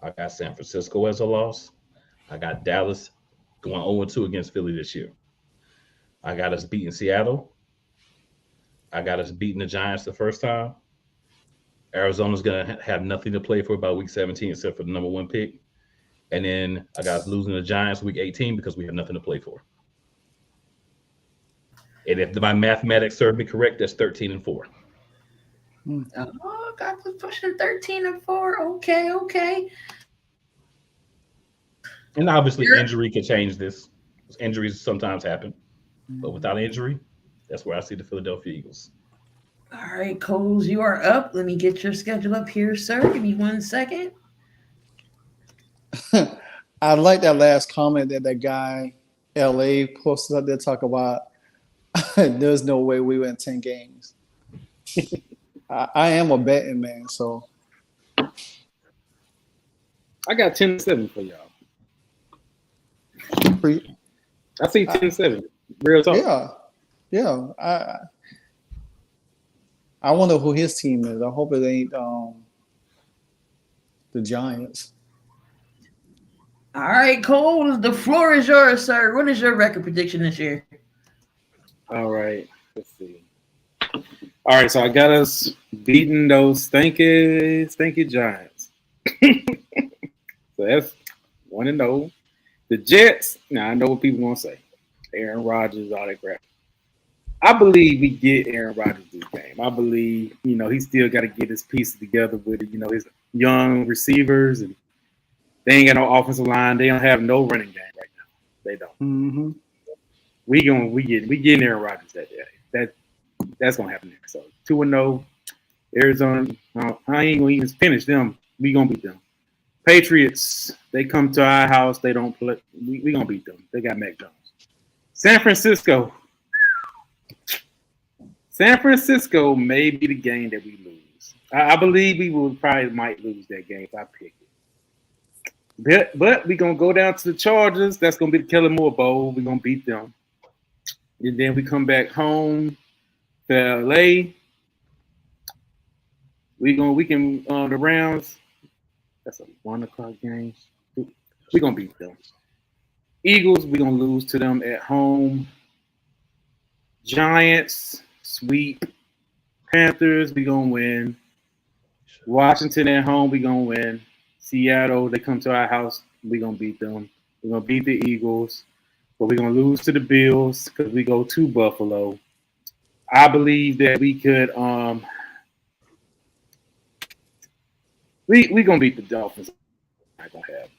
Speaker 3: I got San Francisco as a loss. I got Dallas going 0-2 against Philly this year. I got us beating Seattle. I got us beating the Giants the first time. Arizona's going to have nothing to play for about week 17 except for the number 1 pick. And then I got us losing the Giants week 18 because we have nothing to play for. And if my mathematics serve me correct, that's 13-4.
Speaker 1: Oh, got us pushing 13-4. Okay.
Speaker 3: And obviously, injury can change this. Injuries sometimes happen. But without injury, that's where I see the Philadelphia Eagles.
Speaker 1: All right, Coles, you are up. Let me get your schedule up here, sir. Give me 1 second.
Speaker 4: I like that last comment that guy LA posted up there talk about there's no way we win 10 games. I am a betting man, so
Speaker 2: I got 10-7 for y'all. I see 10-7. Real talk.
Speaker 4: Yeah. I wonder who his team is. I hope it ain't the Giants.
Speaker 1: All right, Cole, the floor is yours, sir. What is your record prediction this year?
Speaker 2: All right. Let's see. All right, so I got us beating those stinky Giants. So that's 1-0. The Jets, now I know what people going to say. Aaron Rodgers, all that crap. I believe we get Aaron Rodgers this game. I believe, he still got to get his pieces together with, his young receivers, and they ain't got no offensive line. They don't have no running game right now. They don't.
Speaker 4: Mm-hmm.
Speaker 2: We getting Aaron Rodgers that day. That's gonna happen there. So 2-0, Arizona. I ain't gonna even finish them. We gonna beat them. Patriots. They come to our house. They don't play. We gonna beat them. They got Mac Jones. San Francisco. San Francisco may be the game that we lose. I believe we might lose that game if I pick it. But we're going to go down to the Chargers. That's going to be the Kellen Moore Bowl. We're going to beat them. And then we come back home to L.A. The Rams, That's a 1 o'clock game. We're gonna beat them. Eagles, we're gonna lose to them at home. Giants, sweep. Panthers, we gonna win. Washington at home, we gonna win. Seattle, they come to our house, we gonna beat them. We're gonna beat the Eagles, but we're gonna lose to the Bills because we go to Buffalo. I believe that we could we gonna beat the Dolphins. Not gonna happen.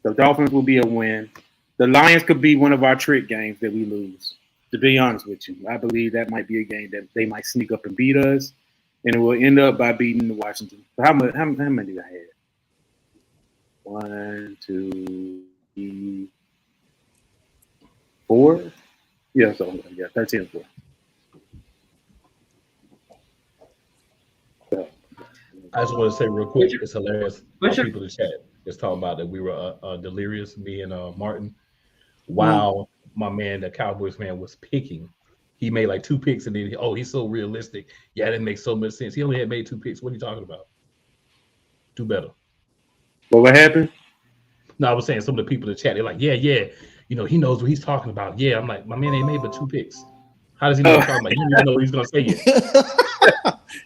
Speaker 2: The Dolphins will be a win. The Lions could be one of our trick games that we lose. To be honest with you, I believe that might be a game that they might sneak up and beat us, and it will end up by beating the Washington. How many did I have? 1, 2, 3, 4. Yeah, so 13-4. So,
Speaker 3: I just want to say real quick, it's hilarious.
Speaker 1: What's your-
Speaker 3: People in the chat is talking about that we were delirious, me and Martin. Wow, my man, the Cowboys fan, was picking. He made like 2 picks, and then he's so realistic. Yeah, that makes so much sense. He only had made 2 picks. What are you talking about? Do better.
Speaker 2: what happened?
Speaker 3: No, I was saying some of the people in the chat, they're like, yeah, he knows what he's talking about. Yeah, I'm like, my man ain't made but 2 picks. How does he know what he's talking about? He doesn't know what he's gonna say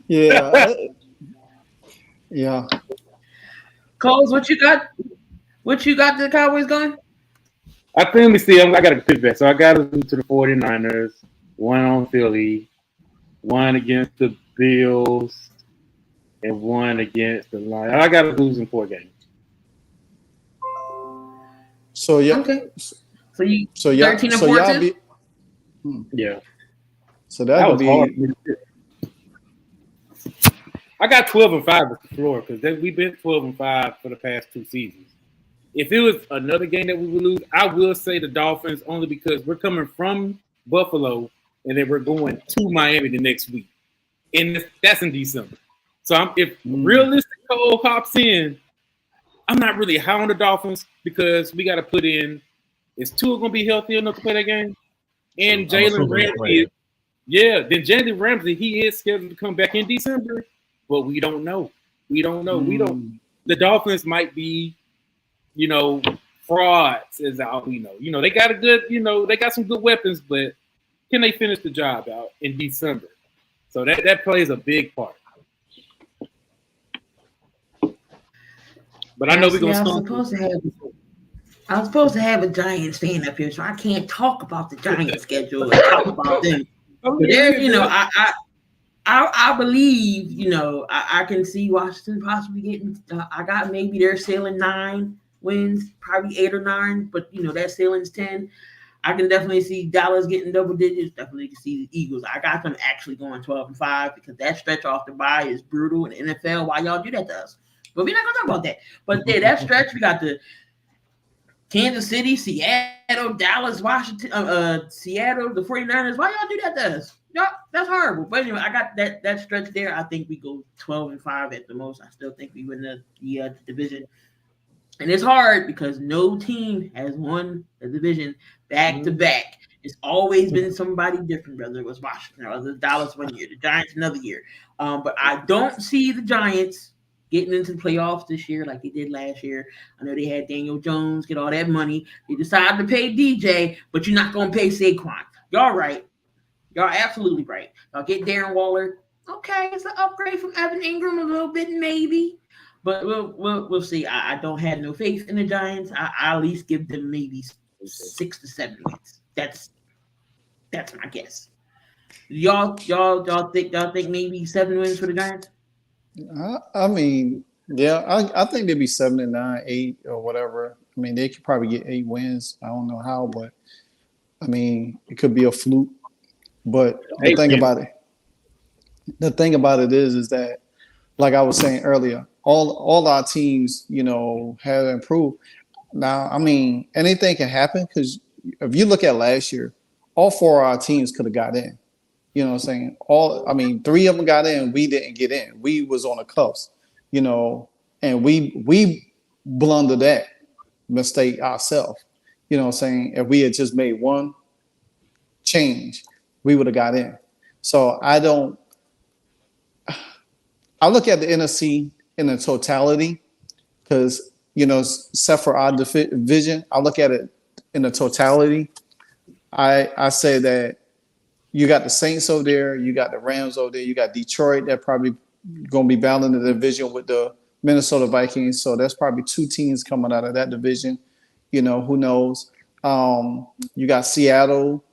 Speaker 3: yet.
Speaker 4: Yeah.
Speaker 1: Coles, what you got? What you got the Cowboys going?
Speaker 2: I think, let me see. I got a pick back. So I got to lose to the 49ers, 1 on Philly, 1 against the Bills, and 1 against the Lions. I got to lose in 4 games.
Speaker 4: So yeah.
Speaker 1: Okay. So
Speaker 4: 13
Speaker 1: and 14?
Speaker 2: Yeah.
Speaker 4: So that would
Speaker 2: was
Speaker 4: be
Speaker 2: hard. I got 12-5 at the floor because we've been 12-5 for the past 2 seasons. If it was another game that we would lose, I will say the Dolphins only because we're coming from Buffalo and then we're going to Miami the next week, and that's in December. So if realistic Cole hops in, I'm not really high on the Dolphins because we got to put in. Is Tua going to be healthy enough to play that game? And Jalen Ramsey, then Jalen Ramsey, he is scheduled to come back in December, but we don't know. The Dolphins might be, frauds is all we know. They got they got some good weapons, but can they finish the job out in December? So that plays a big part. But I know we're gonna.
Speaker 1: I was supposed to have a Giants fan up here, so I can't talk about the Giants schedule and talk about them. But there, I believe, I can see Washington possibly getting. I got maybe they're ceiling 9 wins, probably 8 or 9, but that ceiling's 10. I can definitely see Dallas getting double digits. Definitely can see the Eagles. I got them actually going 12-5 because that stretch off the bye is brutal in the NFL. Why y'all do that to us? But we're not gonna talk about that. But yeah, that stretch we got the Kansas City, Seattle, Dallas, Washington, Seattle, the 49ers. Why y'all do that to us? Y'all, that's horrible. But anyway, I got that stretch there. I think we go 12-5 at the most. I still think we win the division. And it's hard because no team has won the division back to back. It's always been somebody different, whether it was Washington or the Dallas one year, the Giants another year. But I don't see the Giants getting into the playoffs this year like they did last year. I know they had Daniel Jones get all that money. They decided to pay DJ, but you're not going to pay Saquon. Y'all right. Y'all absolutely right. Y'all get Darren Waller. Okay, it's an upgrade from Evan Ingram a little bit, maybe. But we'll see. I don't have no faith in the Giants. I at least give them maybe 6 to 7 wins. That's my guess. Y'all think maybe 7 wins for the Giants?
Speaker 4: I mean, yeah, I think they'd be 7-9, 8 or whatever. I mean, they could probably get 8 wins. I don't know how, but I mean, it could be a fluke. But the thing about it is that, like I was saying earlier, all our teams, have improved. Now, I mean, anything can happen because if you look at last year, all 4 of our teams could have got in. You know what I'm saying? 3 of them got in, we didn't get in. We was on the cuffs, and we blundered that mistake ourselves. You know what I'm saying? If we had just made one change, we would have got in. So I look at the NFC in the totality. because except for our division, I look at it in the totality. I say that you got the Saints over there, you got the Rams over there, you got Detroit that probably going to be battling the division with the Minnesota Vikings. So that's probably 2 teams coming out of that division. Who knows? You got Seattle.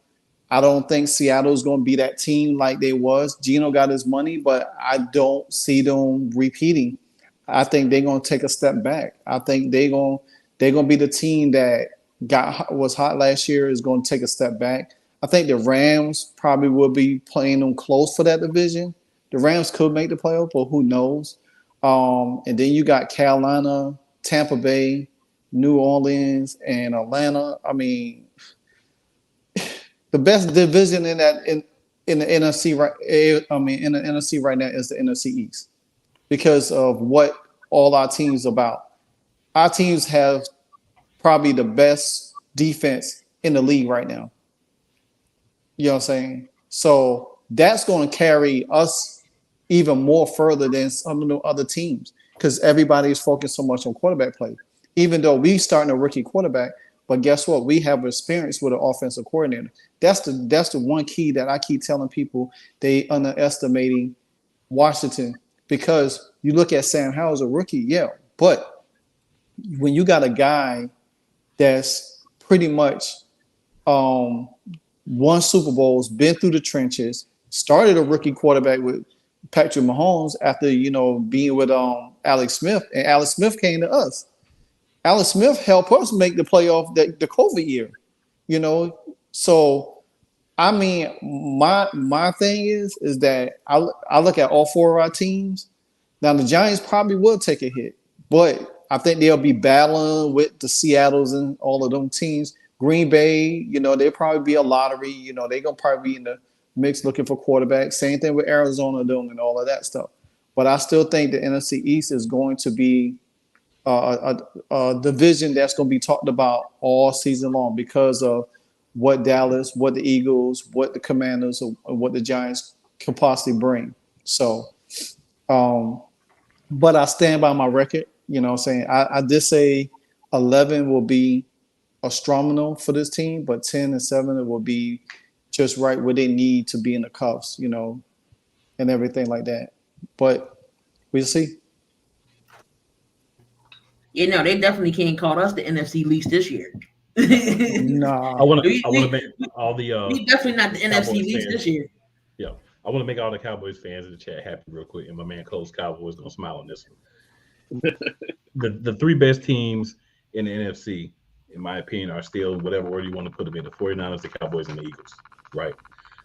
Speaker 4: I don't think Seattle's going to be that team like they was. Geno got his money, but I don't see them repeating. I think they're going to take a step back. I think they're going to be the team that was hot last year is going to take a step back. I think the Rams probably will be playing them close for that division. The Rams could make the playoff, but who knows? And then you got Carolina, Tampa Bay, New Orleans, and Atlanta. I mean, the best division in the NFC in the NFC right now is the NFC East because of what all our teams about. Our teams have probably the best defense in the league right now. You know what I'm saying? So that's going to carry us even more further than some of the other teams because everybody's focused so much on quarterback play. Even though we starting a rookie quarterback, but guess what? We have experience with an offensive coordinator. That's the one key that I keep telling people they underestimating Washington because you look at Sam Howell's a rookie, yeah, but when you got a guy that's pretty much won Super Bowls, been through the trenches, started a rookie quarterback with Patrick Mahomes after being with Alex Smith, and Alex Smith came to us. Alex Smith helped us make the playoff the COVID year, So, I mean, my thing is that I look at all 4 of our teams. Now, the Giants probably will take a hit, but I think they'll be battling with the Seattles and all of them teams. Green Bay, they'll probably be a lottery. They're going to probably be in the mix looking for quarterbacks. Same thing with Arizona doing and all of that stuff. But I still think the NFC East is going to be a division that's going to be talked about all season long because of what Dallas, what the Eagles, what the Commanders, or what the Giants can possibly bring. So, but I stand by my record. What I'm saying? I did say 11 will be astronomical for this team, but 10 and 7 it will be just right where they need to be in the cuffs, and everything like that. But we'll see.
Speaker 1: Yeah, no, they definitely can't call us the NFC least this year.
Speaker 4: Nah.
Speaker 3: I want to make all the
Speaker 1: we definitely not the
Speaker 3: Cowboys
Speaker 1: NFC least
Speaker 3: fans.
Speaker 1: this year.
Speaker 3: Yeah, I want to make all the Cowboys fans in the chat happy real quick, and my man Cole's Cowboys gonna smile on this one. the 3 best teams in the NFC, in my opinion, are still whatever order you want to put them in: the 49ers, the Cowboys, and the Eagles. Right.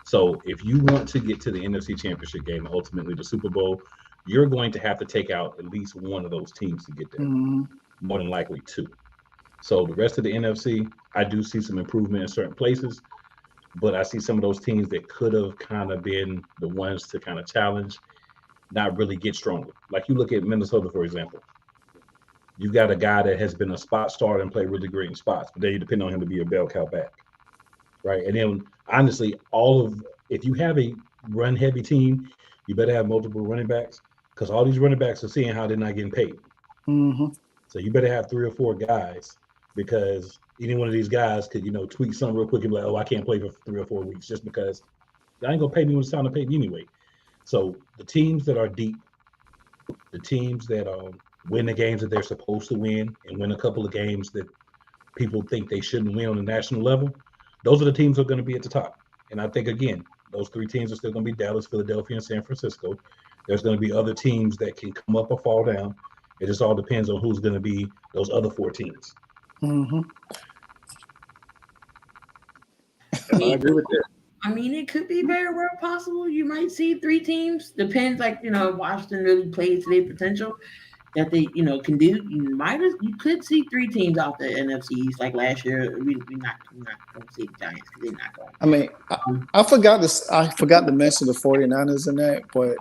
Speaker 3: So if you want to get to the NFC Championship game, and ultimately the Super Bowl, you're going to have to take out at least one of those teams to get there.
Speaker 4: Mm-hmm.
Speaker 3: More than likely 2. So the rest of the NFC, I do see some improvement in certain places, but I see some of those teams that could have kind of been the ones to kind of challenge, not really get stronger. Like you look at Minnesota, for example. You got a guy that has been a spot starter and played really great in spots, but then you depend on him to be a bell cow back, right? And then honestly, if you have a run heavy team, you better have multiple running backs because all these running backs are seeing how they're not getting paid.
Speaker 4: Mm-hmm.
Speaker 3: So you better have 3 or 4 guys because any one of these guys could, tweak something real quick and be like, oh, I can't play for 3 or 4 weeks just because I ain't gonna pay me when it's time to pay me anyway. So the teams that are deep, the teams that win the games that they're supposed to win and win a couple of games that people think they shouldn't win on the national level, those are the teams that are going to be at the top. And I think, again, those 3 teams are still going to be Dallas, Philadelphia, and San Francisco. There's going to be other teams that can come up or fall down. It just all depends on who's going to be those other 4 teams.
Speaker 4: Mm-hmm.
Speaker 2: I agree with that.
Speaker 1: I mean, it could be very well possible. You might see 3 teams. Depends, Washington really plays to their potential that they, can do. You could see 3 teams out the NFC East like last year. We're not going to see the Giants because they're not going.
Speaker 4: I mean, I forgot this. I forgot to mention the 49ers in that, but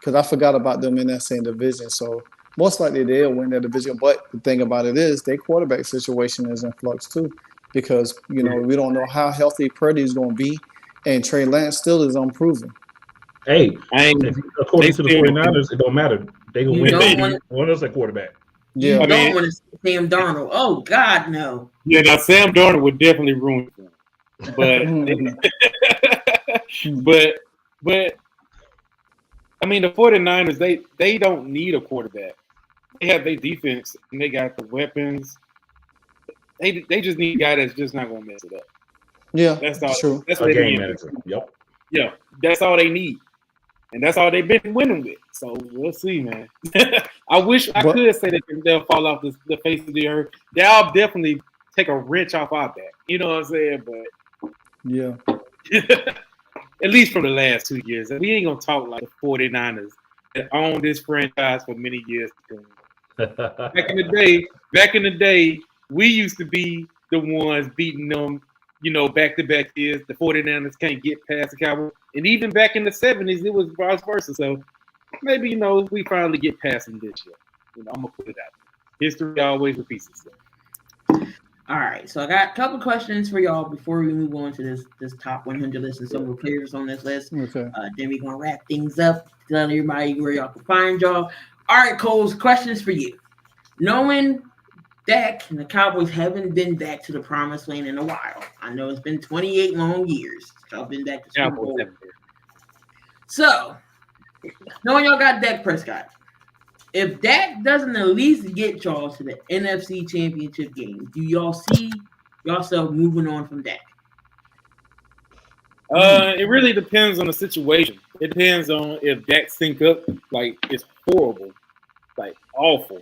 Speaker 4: because I forgot about them in that same division. So most likely they'll win that division. But the thing about it is their quarterback situation is in flux too, because we don't know how healthy Purdy is going to be, and Trey Lance still is unproven.
Speaker 3: Hey, according to the
Speaker 2: still-
Speaker 3: 49ers, it don't matter. They gonna
Speaker 1: You
Speaker 3: win.
Speaker 1: don't want
Speaker 3: One of us at quarterback.
Speaker 1: you
Speaker 4: Yeah.
Speaker 1: don't want to see Sam Darnold. Oh God, no.
Speaker 2: Yeah, now Sam Darnold would definitely ruin it for him. But but I mean the 49ers, they don't need a quarterback. They have their defense and they got the weapons. They just need a guy that's just not gonna mess it up.
Speaker 4: Yeah,
Speaker 2: That's all.
Speaker 4: true.
Speaker 2: That's
Speaker 3: A
Speaker 2: what they
Speaker 3: game
Speaker 2: need.
Speaker 3: manager. Yep.
Speaker 2: Yeah, that's all they need. And that's all they've been winning with. So we'll see, man. I wish I
Speaker 4: But-
Speaker 2: could say that they'll fall off the face of the earth. They'll definitely take a wrench off our back. You know what I'm saying?
Speaker 4: Yeah.
Speaker 2: But at least from the last 2 years. We ain't gonna talk like the 49ers that owned this franchise for many years to come. Back in the day, we used to be the ones beating them, back-to-back years. The 49ers can't get past the Cowboys. And even back in the 70s, it was vice versa. So maybe, we finally get past them this year. I'm going to put it out. History always repeats itself.
Speaker 1: All right, so I got a couple questions for y'all before we move on to this top 100 list and some of the players on this list.
Speaker 4: Okay.
Speaker 1: Then we're gonna wrap things up, tell everybody where y'all can find y'all. All right, Coles, questions for you. Knowing Dak and the Cowboys haven't been back to the promised land in a while. I know it's been 28 long years. Y'all been back to Super
Speaker 2: Cowboys
Speaker 1: Bowl.
Speaker 2: haven't been.
Speaker 1: So, knowing y'all got Dak Prescott, if Dak doesn't at least get y'all to the NFC Championship game, do y'all see yourself moving on from Dak?
Speaker 2: It really depends on the situation. It depends on if Dak sync up, like it's horrible, like awful,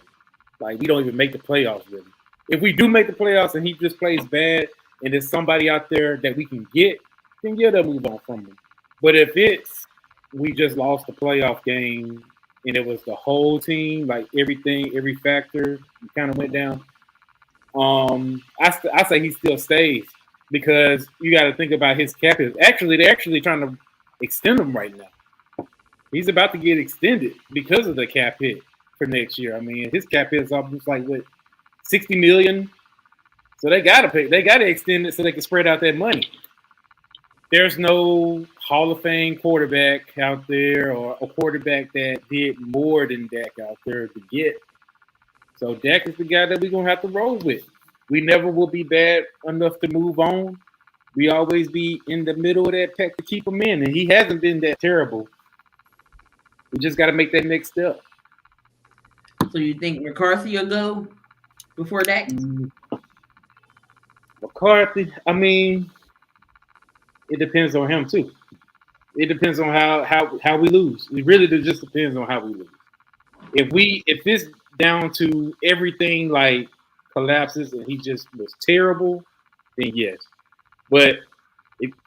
Speaker 2: like we don't even make the playoffs really. If we do make the playoffs and he just plays bad, and there's somebody out there that we can get, then yeah, they'll move on from him. But if it's we just lost the playoff game and it was the whole team, like everything, every factor kind of went down, I say he still stays. Because you got to think about his cap hit. Actually, they're actually trying to extend him right now. He's about to get extended because of the cap hit for next year. I mean, his cap hit is almost like what, $60 million. So they got to pay. They got to extend it so they can spread out that money. There's no Hall of Fame quarterback out there or a quarterback that did more than Dak out there to get. So Dak is the guy that we're gonna have to roll with. We never will be bad enough to move on. We always be in the middle of that pack to keep him in, and he hasn't been that terrible. We just got to make that next step.
Speaker 1: So you think McCarthy will go before Dak?
Speaker 2: McCarthy, I mean, it depends on him too. It depends on how we lose. It really just depends on how we lose. If it's down to everything like collapses and he just was terrible, then yes. But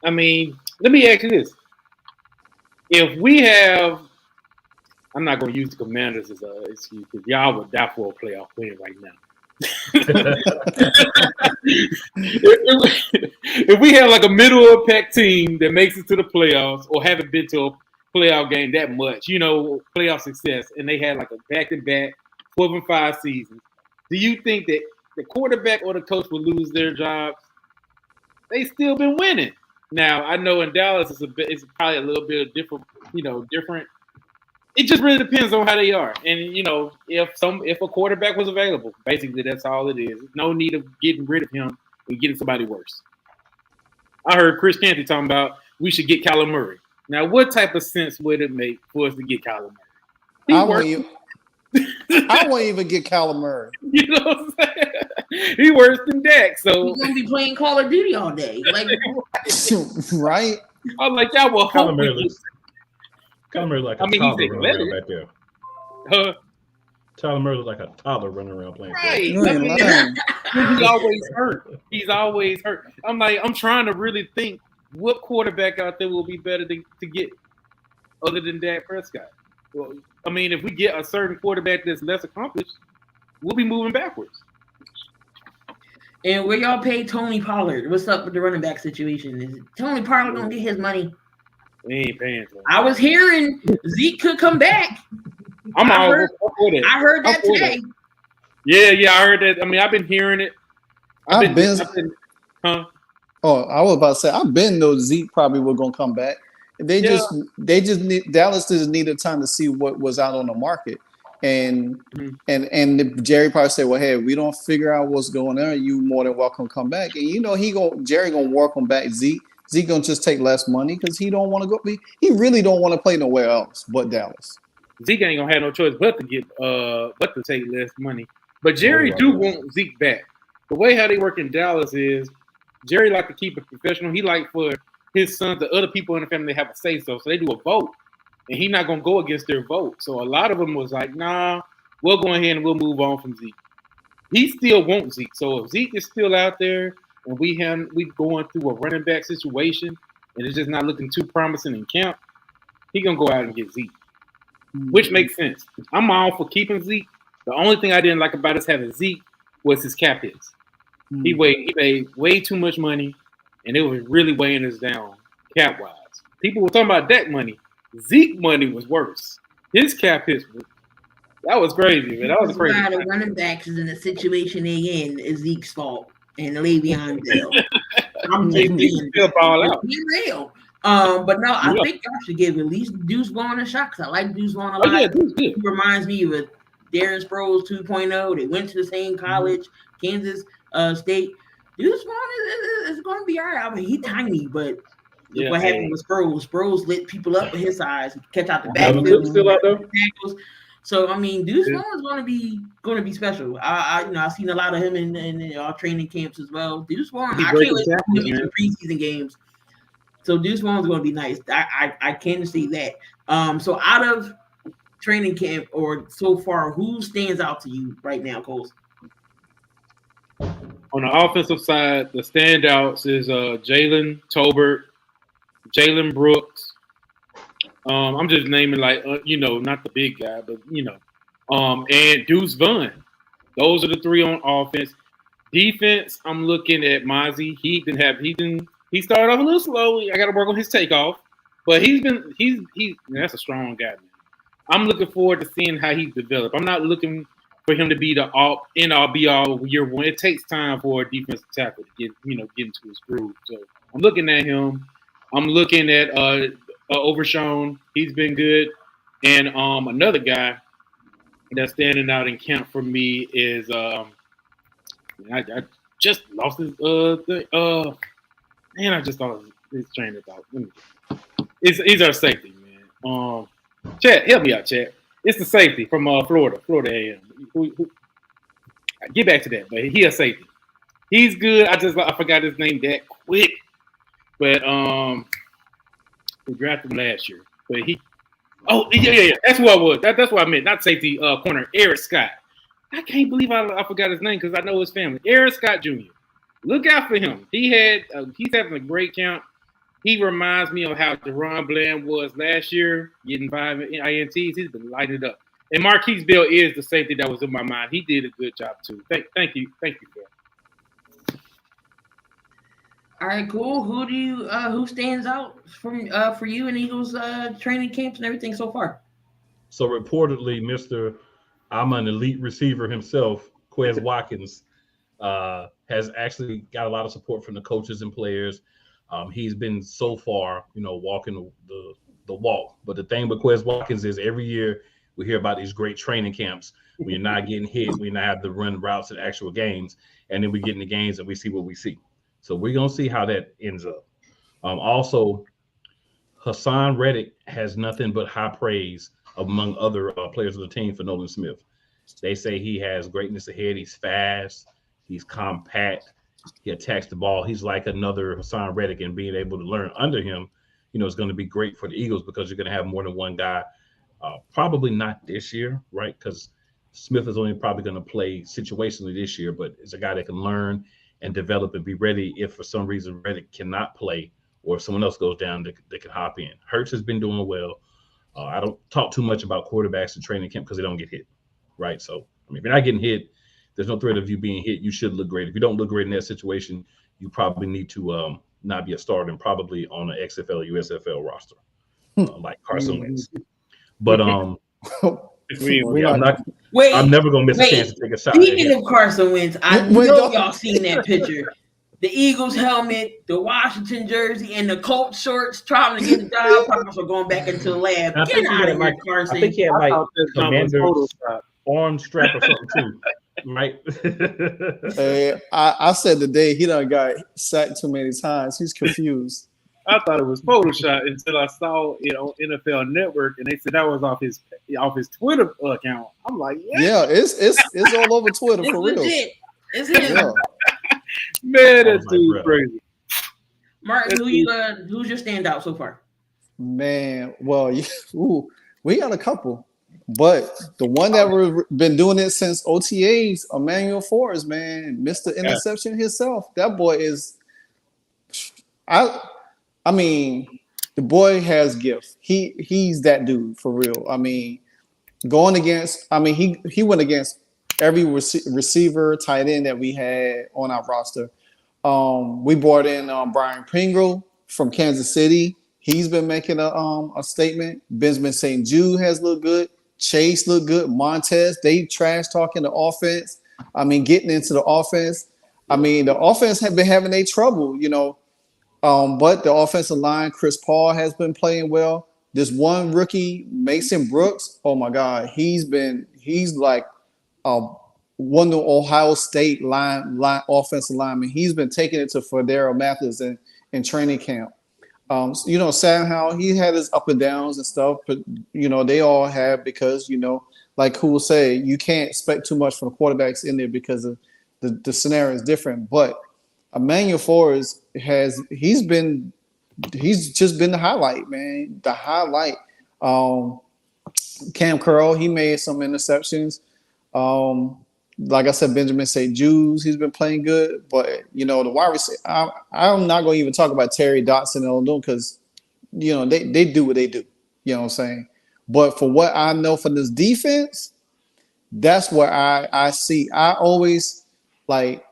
Speaker 2: let me ask you this: if we have, I'm not going to use the Commanders as an excuse because y'all would die for a playoff win right now. if we have like a middle of the pack team that makes it to the playoffs or haven't been to a playoff game that much, playoff success, and they had like a back-to-back 12-5 season, do you think that the quarterback or the coach will lose their jobs? They still been winning. Now I know in Dallas it's probably a little bit of different. It just really depends on how they are, and if a quarterback was available, basically that's all it is. No need of getting rid of him and getting somebody worse. I heard Chris Canty talking about we should get Kyler Murray. Now, what type of sense would it make for us to get Kyler Murray?
Speaker 4: I won't even get Kyler Murray.
Speaker 2: You know what I'm saying? He worse than Dak. So
Speaker 1: He's gonna be playing Call of Duty all day. Like
Speaker 4: right?
Speaker 2: I was like, y'all will
Speaker 3: Kyler
Speaker 2: hope.
Speaker 3: Murray like a
Speaker 2: he's
Speaker 3: toddler running
Speaker 2: athletic.
Speaker 3: around back there. Tyler Murray like a toddler running around playing.
Speaker 2: Right.
Speaker 4: You ain't lying.
Speaker 2: He's always hurt. He's always hurt. I'm trying to really think what quarterback out there will be better to get other than Dak Prescott. Well, I mean, if we get a certain quarterback that's less accomplished, we'll be moving backwards.
Speaker 1: And where y'all pay Tony Pollard? What's up with the running back situation? Is Tony Pollard gonna get his money?
Speaker 2: We ain't paying for it.
Speaker 1: I was hearing Zeke could come back.
Speaker 2: I
Speaker 1: heard that today.
Speaker 2: Yeah, I heard that. I mean, I've been hearing it.
Speaker 4: I've been
Speaker 2: huh?
Speaker 4: Oh, I was about to say, I've been though Zeke probably was gonna come back. They just need Dallas just needed time to see what was out on the market, and Jerry probably said, "Well, hey, if we don't figure out what's going on, you more than welcome to come back." And Jerry gonna work on back Zeke. Zeke gonna just take less money because he don't want to go. He really don't want to play nowhere else but Dallas.
Speaker 2: Zeke ain't gonna have no choice but to take less money. But Jerry do want Zeke back. The way how they work in Dallas is Jerry like to keep it professional. He like for his sons, the other people in the family, have a say so they do a vote, and he's not gonna go against their vote. So a lot of them was like, nah, we'll go ahead and we'll move on from Zeke. He still wants Zeke. So if Zeke is still out there and we going through a running back situation and it's just not looking too promising in camp, he gonna go out and get Zeke, which makes sense. I'm all for keeping Zeke. The only thing I didn't like about us having Zeke was his cap hits. He paid way too much money, and it was really weighing us down cap wise. People were talking about Dak money. Zeke money was worse. His cap hits, that was crazy, man. That was crazy.
Speaker 1: The running backs is in the situation they in is Zeke's fault and Le'Veon Bell. I'm just being real. But no, I think y'all should give at least Deuce Vaughn a shot because I like Deuce Vaughn a lot. Yeah, he reminds me of a Darren Sproles 2.0. They went to the same college, Kansas State. Deuce Vaughn is going to be all right. I mean, he's tiny, but what happened with Sproles? Sproles lit people up with his eyes, catch out the backfield. Still out there. So I mean, Deuce Vaughn is going to be special. I've seen a lot of him in our training camps as well. Deuce Vaughn, I can't wait to see him in preseason games. So Deuce Vaughn is going to be nice. I can see that. So out of training camp or so far, who stands out to you right now, Coles?
Speaker 2: On the offensive side, the standouts is Jalen Tolbert, Jalen Brooks. I'm just naming not the big guy, but and Deuce Vaughn. Those are the three on offense. Defense, I'm looking at Mozzie. He started off a little slowly. I got to work on his takeoff, but that's a strong guy, man. I'm looking forward to seeing how he's developed. I'm not looking for him to be the all be all year one. It takes time for a defensive tackle to get into his groove. So I'm looking at him. I'm looking at Overshown. He's been good. And another guy that's standing out in camp for me is I just lost his I just thought his train of thought. He's our safety, man. Chat, help me out, chat. It's the safety from Florida AM. Get back to that, but he a safety. He's good. I forgot his name that quick, but we drafted him last year. But that's what I was. That's what I meant. Not safety corner. Eric Scott. I can't believe I forgot his name because I know his family. Eric Scott Jr. Look out for him. He's having a great camp. He reminds me of how Deron Bland was last year, getting 5 INTs. He's been lighting it up. And Marquise Bell is the safety that was in my mind. He did a good job too. Thank you, Phil.
Speaker 1: All right, cool. Who stands out for you in Eagles training camps and everything so far?
Speaker 3: So reportedly, I'm an elite receiver himself, Quez Watkins, has actually got a lot of support from the coaches and players. He's been so far, walking the walk. But the thing with Quez Watkins is every year we hear about these great training camps when you're not getting hit, we not have to run routes at actual games, and then we get in the games and we see what we see. So we're going to see how that ends up. Also, Hassan Reddick has nothing but high praise among other players of the team for Nolan Smith. They say he has greatness ahead. He's fast. He's compact. He attacks the ball. He's like another Hassan Reddick, and being able to learn under him, is going to be great for the Eagles because you're going to have more than one guy. Probably not this year, right? Because Smith is only probably going to play situationally this year, but it's a guy that can learn and develop and be ready if for some reason Reddick cannot play or if someone else goes down, they can hop in. Hurts has been doing well. I don't talk too much about quarterbacks in training camp because they don't get hit, right? So, if you're not getting hit, there's no threat of you being hit. You should look great. If you don't look great in that situation, you probably need to not be a starter and probably on an XFL or USFL roster, like Carson Wentz. But I'm never gonna miss a chance to take a shot.
Speaker 1: Speaking of Carson Wentz, I know y'all seen that picture the Eagles helmet, the Washington jersey, and the Colts shorts, trying to get a job. Talking about going back into the lab.
Speaker 3: I
Speaker 1: Get
Speaker 3: think he
Speaker 1: out
Speaker 3: had
Speaker 1: of
Speaker 3: like
Speaker 1: here, Carson.
Speaker 3: I think he had
Speaker 2: I
Speaker 3: like
Speaker 2: thought this jump was
Speaker 3: Commander's
Speaker 2: Photoshop.
Speaker 3: arm strap or something too, right?
Speaker 4: Hey, I said today he done got sacked too many times. He's confused.
Speaker 2: I thought it was Photoshop until I saw it on NFL Network, and they said that was off his Twitter account. I'm like,
Speaker 4: Yeah, it's all over Twitter
Speaker 1: It's
Speaker 4: for real.
Speaker 1: legit. It's him.
Speaker 4: Yeah.
Speaker 2: man, that's
Speaker 3: my
Speaker 2: too
Speaker 3: breath.
Speaker 2: crazy.
Speaker 1: Martin, who's your standout so far?
Speaker 4: Man, well, ooh, we got a couple, but the one that we've been doing it since OTAs, Emmanuel Forrest, man, Mr. Interception himself. That boy is, I mean, the boy has gifts. He's that dude for real. I mean, he went against every receiver, tight end that we had on our roster. We brought in Brian Pringle from Kansas City. He's been making a statement. Benjamin St. Jude has looked good. Chase looked good. Montez, they trash talking the offense. I mean, getting into the offense. I mean, the offense have been having a trouble, you know. But the offensive line, Chris Paul has been playing well. This one rookie, Mason Brooks, oh my God, he's like one of the Ohio State line offensive lineman. He's been taking it to Federo Mathis in training camp. So, you know, Sam he had his up and downs and stuff, but you know, they all have because, you know, like who will say you can't expect too much from the quarterbacks in there because of the scenario is different. But Emmanuel Forrest he's just been the highlight, man. The highlight. Cam Curl, he made some interceptions. Like I said, Benjamin St. Jude, he's been playing good. But, you know, the wide receiver, I'm not going to even talk about Terry Dotson and Illinois because, you know, they do what they do. You know what I'm saying? But for what I know from this defense, that's what I see. I always, like,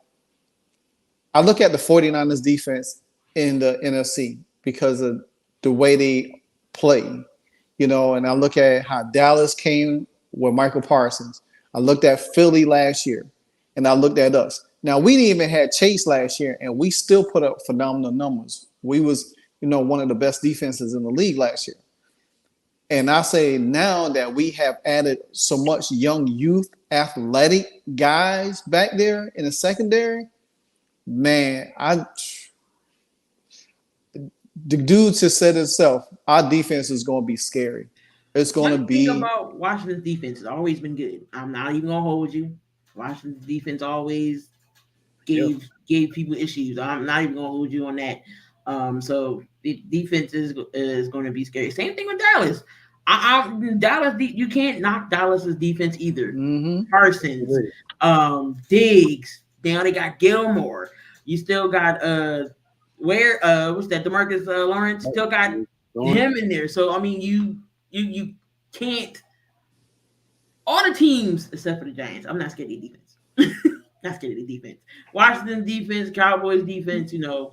Speaker 4: I look at the 49ers defense in the NFC because of the way they play, you know, and I look at how Dallas came with Michael Parsons. I looked at Philly last year, and I looked at us. Now, we didn't even have Chase last year, and we still put up phenomenal numbers. We was, you know, one of the best defenses in the league last year. And I say now that we have added so much young youth, athletic guys back there in the secondary, man, the dude just said himself, our defense is going to be scary. It's going to be.
Speaker 1: One thing about Washington's defense has always been good. I'm not even going to hold you. Washington's defense always gave people issues. I'm not even going to hold you on that. So the defense is going to be scary. Same thing with Dallas. Dallas, you can't knock Dallas's defense either.
Speaker 4: Mm-hmm.
Speaker 1: Parsons, Diggs. Now they got Gilmore. You still got what's that? DeMarcus Lawrence still got him in there. So I mean, you can't. All the teams except for the Giants. I'm not scared of the defense. Not scared of the defense. Washington defense, Cowboys defense. You know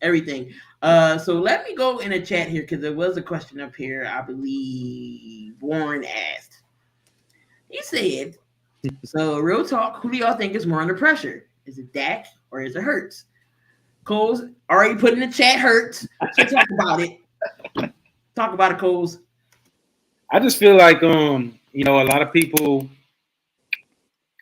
Speaker 1: everything. So let me go in a chat here because there was a question up here. I believe Warren asked. He said, "So real talk, who do y'all think is more under pressure? Is it Dak or is it Hurts?" Coles already put in the chat Hurts. So talk about it. Talk about it, Coles.
Speaker 2: I just feel like you know, a lot of people,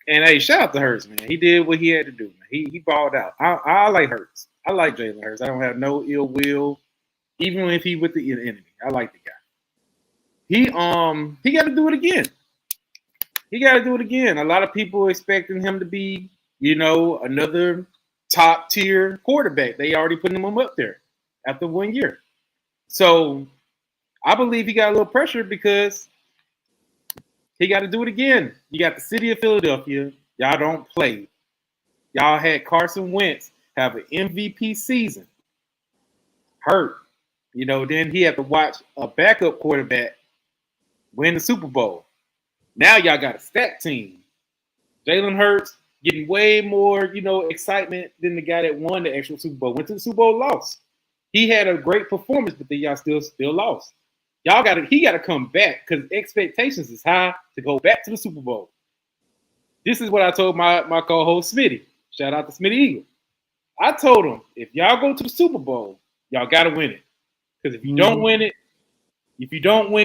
Speaker 2: and hey, shout out to Hurts, man. He did what he had to do, man. He balled out. I like Hurts. I like Jalen Hurts. I don't have no ill will, even if he with the enemy. I like the guy. He got to do it again. He got to do it again. A lot of people expecting him to be, you know, another top tier quarterback. They already putting him up there after 1 year. So I believe he got a little pressure because he got to do it again. You got the city of Philadelphia. Y'all don't play. Y'all had Carson Wentz have an MVP season. Hurt. You know, then he had to watch a backup quarterback win the Super Bowl. Now y'all got a stacked team. Jalen Hurts getting way more, you know, excitement than the guy that won the actual Super Bowl. Went to the Super Bowl, lost. He had a great performance, but then y'all still lost. He got to come back because expectations is high to go back to the Super Bowl. This is what I told my co-host Smitty. Shout out to Smitty Eagle. I told them, if y'all go to the Super Bowl, y'all got to win it. Because if you don't win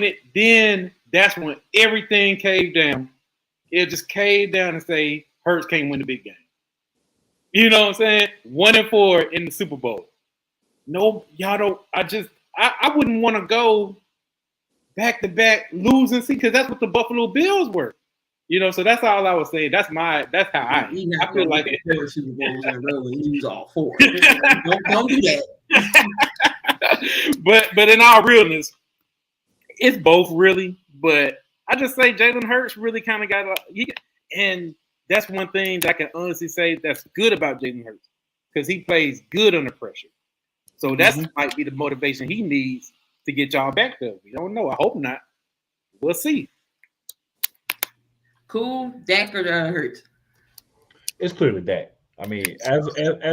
Speaker 2: it, then that's when everything caved down. It'll just cave down and say, Hurts can't win the big game. You know what I'm saying? 1-4 in the Super Bowl. No, y'all don't. I wouldn't want to go back to back losing season because that's what the Buffalo Bills were. You know, so that's all I was saying. That's how I am. I feel like it.
Speaker 1: 4 Super Bowls in a row and lose all 4. don't do that.
Speaker 2: but in all realness, it's both really. But I just say Jalen Hurts really kind of got and that's one thing that I can honestly say that's good about Jalen Hurts because he plays good under pressure. So that might be the motivation he needs to get y'all back there. We don't know. I hope not. We'll see.
Speaker 1: Cool. Dak or Hurts?
Speaker 3: It's clearly Dak. I mean, as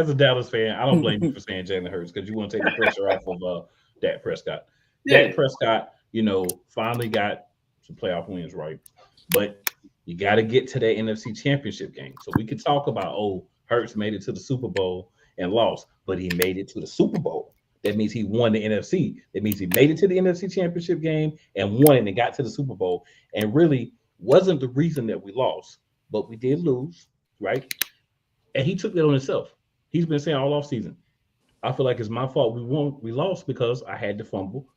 Speaker 3: a Dallas fan, I don't blame you for saying Jalen Hurts because you want to take the pressure off of Dak Prescott. Yeah. Dak Prescott, finally got some playoff wins, right? But you got to get to that NFC Championship game. So we could talk about, Hurts made it to the Super Bowl and lost, but he made it to the Super Bowl. That means he won the NFC. That means he made it to the NFC Championship game and won it and got to the Super Bowl. And really wasn't the reason that we lost, but we did lose, right? And he took that on himself. He's been saying all offseason, I feel like it's my fault we lost because I had to fumble.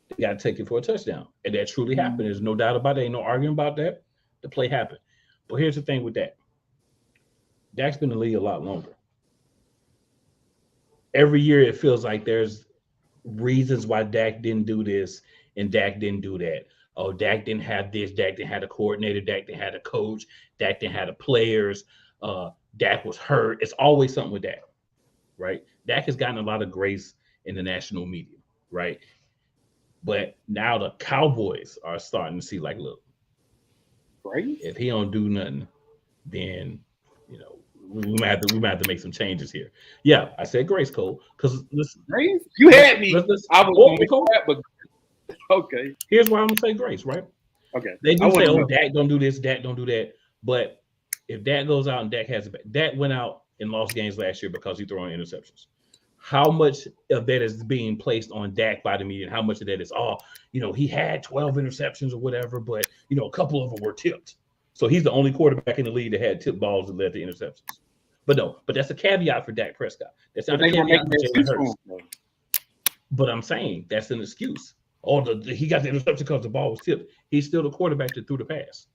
Speaker 3: They got to take it for a touchdown. And that truly happened. There's no doubt about it. Ain't no arguing about that. The play happened. But here's the thing with Dak. Dak's been in the league a lot longer. Every year it feels like there's reasons why Dak didn't do this and Dak didn't do that. Oh, Dak didn't have this. Dak didn't have a coordinator. Dak didn't have a coach. Dak didn't have the players. Dak was hurt. It's always something with Dak, right? Dak has gotten a lot of grace in the national media, right? But now the Cowboys are starting to see like, look,
Speaker 2: right?
Speaker 3: If he don't do nothing, then we might have to make some changes here. Yeah, I said Grace Cole because listen,
Speaker 2: Grace, you had me. I was going to that, but okay.
Speaker 3: Here's why I'm gonna say Grace, right?
Speaker 2: Okay.
Speaker 3: They do say, Dak don't do this, Dak don't do that. But if Dak goes out and Dak went out and lost games last year because he throwing interceptions. How much of that is being placed on Dak by the media? And how much of that is, he had 12 interceptions or whatever, but a couple of them were tipped. So he's the only quarterback in the league that had tipped balls that led to interceptions. But that's a caveat for Dak Prescott. That's not a caveat for Jalen Hurts. But I'm saying that's an excuse. He got the interception because the ball was tipped. He's still the quarterback that threw the pass.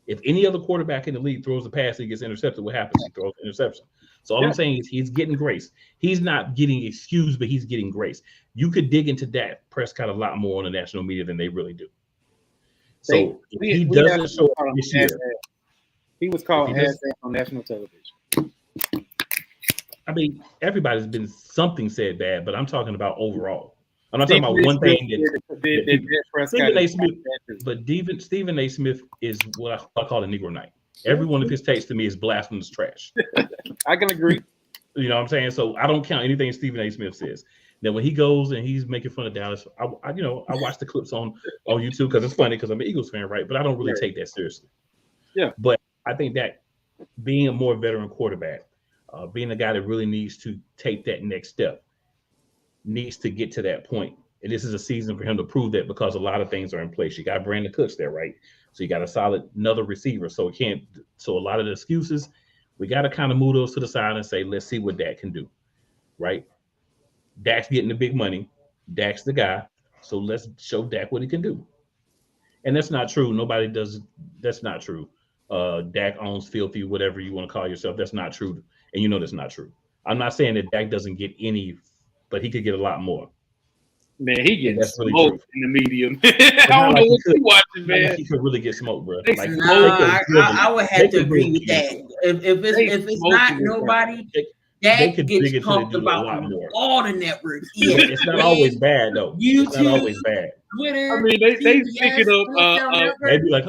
Speaker 3: If any other quarterback in the league throws a pass and gets intercepted, what happens? He throws an interception. So all I'm saying is he's getting grace. He's not getting excused, but he's getting grace. You could dig into Dak Prescott a lot more on the national media than they really do. So if he doesn't show up this year,
Speaker 2: he was called ass on national television.
Speaker 3: I mean, everybody's been something said bad, but I'm talking about overall. I'm not talking about one thing that Stephen A. Smith, but Stephen A. Smith is what I call a Negro Knight. Every one of his takes to me is blasphemous trash.
Speaker 2: I can agree.
Speaker 3: You know what I'm saying? So I don't count anything Stephen A. Smith says. Now when he goes and he's making fun of Dallas, I watch the clips on YouTube because it's funny because I'm an Eagles fan, right? But I don't really take that seriously.
Speaker 2: Yeah.
Speaker 3: But I think that being a more veteran quarterback, being a guy that really needs to take that next step, needs to get to that point. And this is a season for him to prove that because a lot of things are in place. You got Brandon Cooks there, right? So you got a solid another receiver. So a lot of the excuses, we got to kind of move those to the side and say, let's see what Dak can do, right? Dak's getting the big money. Dak's the guy. So let's show Dak what he can do. And that's not true. Nobody does. That's not true. Dak owns filthy, whatever you want to call yourself. That's not true. And that's not true. I'm not saying that Dak doesn't get any, but he could get a lot more.
Speaker 2: Man, he gets smoked in the media. I don't know what you're watching, man.
Speaker 3: He could really get smoked, bro.
Speaker 1: I would have to agree with that. If it's not nobody, Dak gets talked about on all the networks.
Speaker 3: Yeah, it's not always bad though. It's not always bad.
Speaker 1: Twitter.
Speaker 2: I mean, they pick it up.
Speaker 3: They be like,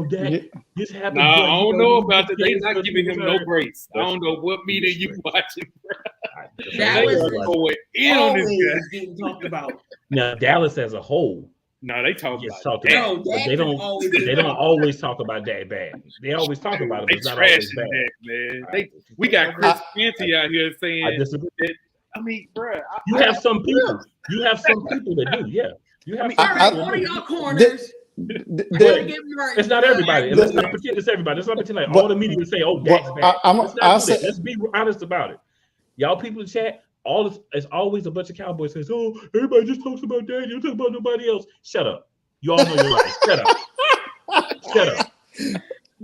Speaker 3: Dak, this happened.
Speaker 2: Nah, I don't know about that. They're not giving him no grace. I don't know what media you watching, bro.
Speaker 1: Dallas
Speaker 2: going in on this guy.
Speaker 1: Getting talked about.
Speaker 3: Now, Dallas as a whole,
Speaker 2: No, they talk
Speaker 3: Yes,
Speaker 2: about
Speaker 3: talk
Speaker 2: that.
Speaker 3: about
Speaker 1: No,
Speaker 3: but
Speaker 1: Dak
Speaker 3: they
Speaker 1: is
Speaker 3: don't.
Speaker 1: always
Speaker 3: They don't always talk about that bad. They always talk about it, but
Speaker 2: They
Speaker 3: it's not always
Speaker 2: trashing
Speaker 3: bad.
Speaker 2: that, man.
Speaker 3: Right.
Speaker 2: We got Chris Fancy out here
Speaker 3: I
Speaker 2: saying
Speaker 3: disagree.
Speaker 2: that. I mean, bro,
Speaker 3: You have some people. You have some people that do. Yeah, you have.
Speaker 1: All
Speaker 3: some
Speaker 1: right,
Speaker 3: people
Speaker 1: one of
Speaker 3: that do.
Speaker 1: y'all corners. It's
Speaker 3: It's not everybody, and let's not pretend it's everybody. Let's not pretend like all the media say, "Oh, Dak's bad." Let's not do that. Let's be honest about it. Y'all people in chat, all this, it's always a bunch of Cowboys says, "Oh, everybody just talks about Dak. You don't talk about nobody else." Shut up. You all know you're right. Shut up. Shut up.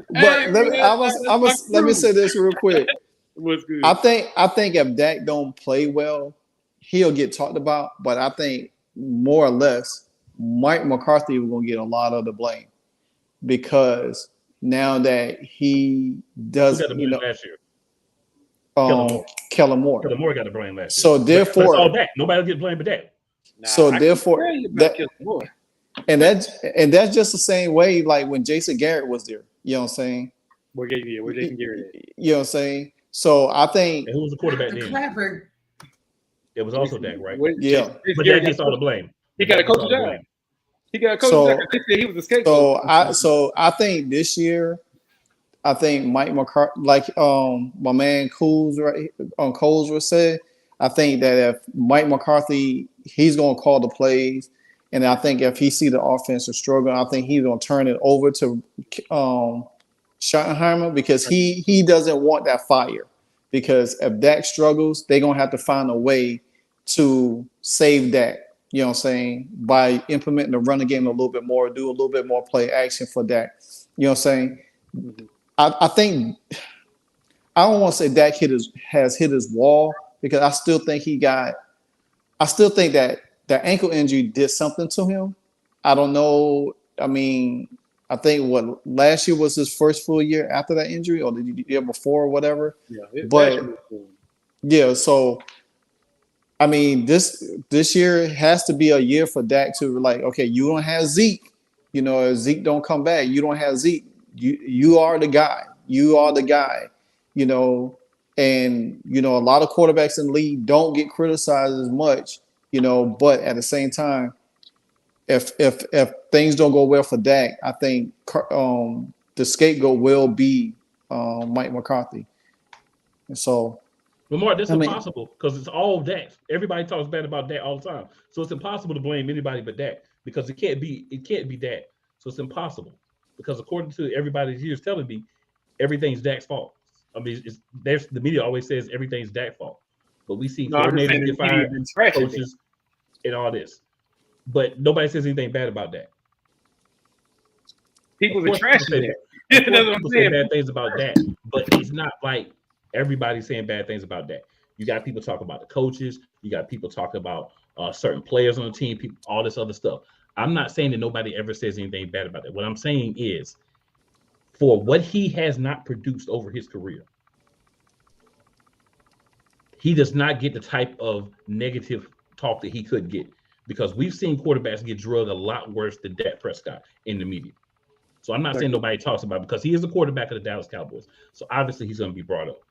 Speaker 4: But let me say this real quick.
Speaker 2: What's good?
Speaker 4: I think if Dak don't play well, he'll get talked about. But I think more or less, Mike McCarthy was going to get a lot of the blame because now that he does,
Speaker 3: Who got the blame last year?
Speaker 4: Kellen Moore.
Speaker 3: Kellen Moore got the blame last year.
Speaker 4: So therefore,
Speaker 3: but it's all Dak. Nobody get blamed but Dak.
Speaker 4: So therefore, that's just the same way. Like when Jason Garrett was there, you know what I'm saying?
Speaker 2: Where Jason Garrett at?
Speaker 4: You know what I'm saying? So I think
Speaker 3: and who was the quarterback then?
Speaker 1: Clever.
Speaker 3: It was also Dak, right?
Speaker 4: Yeah,
Speaker 3: but Dak gets all the blame.
Speaker 2: He got a coach job. He got a coach job. He was a scapegoat.
Speaker 4: So I think this year, I think Mike McCarthy, like my man Coles said, I think that if Mike McCarthy, he's gonna call the plays, and I think if he see the offense is struggling, I think he's gonna turn it over to Schottenheimer because he doesn't want that fire. Because if Dak struggles, they're gonna have to find a way to save Dak. You know what I'm saying? By implementing the running game a little bit more, do a little bit more play action for Dak. You know what I'm saying? I think I don't want to say Dak has hit his wall because I still think that the ankle injury did something to him. I don't know. I mean, I think last year was his first full year after that injury or the year before or whatever.
Speaker 2: Yeah,
Speaker 4: but yeah, so I mean, this year has to be a year for Dak to like, okay, you don't have Zeke. You know, if Zeke don't come back, you don't have Zeke. You are the guy. You are the guy. You know, and you know, a lot of quarterbacks in the league don't get criticized as much. You know, but at the same time, if things don't go well for Dak, I think the scapegoat will be Mike McCarthy. And so.
Speaker 3: Lamar, that's impossible because it's all Dak. Everybody talks bad about Dak all the time, so it's impossible to blame anybody but Dak because it can't be Dak. So it's impossible because according to everybody's years telling me, everything's Dak's fault. I mean, the media always says everything's Dak's fault, but we see coordinators get fired, coaches, and all this, but nobody says anything bad about Dak.
Speaker 2: People are trashing it.
Speaker 3: People say bad things about Dak, but it's not like everybody's saying bad things about that. You got people talking about the coaches. You got people talking about certain players on the team, people, all this other stuff. I'm not saying that nobody ever says anything bad about that. What I'm saying is for what he has not produced over his career, he does not get the type of negative talk that he could get because we've seen quarterbacks get drugged a lot worse than Dak Prescott in the media. So I'm not saying nobody talks about it because he is the quarterback of the Dallas Cowboys. So obviously he's going to be brought up.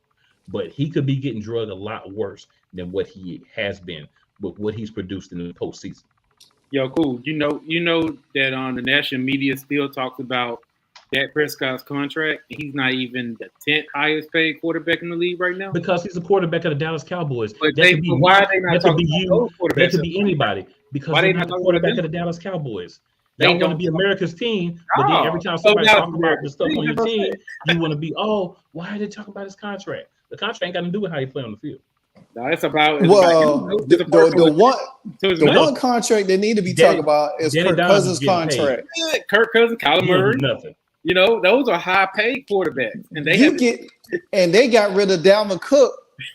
Speaker 3: But he could be getting drugged a lot worse than what he has been with what he's produced in the postseason.
Speaker 2: Yo, cool. You know that the national media still talks about Dak Prescott's contract. He's not even the 10th highest paid quarterback in the league right now.
Speaker 3: Because he's a quarterback of the Dallas Cowboys.
Speaker 2: But why are they not talking about those quarterbacks?
Speaker 3: That could be anybody. Because they're not the quarterback of the Dallas Cowboys. They don't want to be America's team, but then every time somebody talks about the stuff on your team, you want to be, why are they talking about his contract? The contract ain't got to do with how you play on the field.
Speaker 2: No, it's about
Speaker 4: the one contract they need to be talking about is Kirk Cousins' contract.
Speaker 2: Yeah, Kirk Cousins, Kyler Murray,
Speaker 3: nothing.
Speaker 2: You know, those are high paid quarterbacks, and
Speaker 4: they got rid of Dalvin Cook.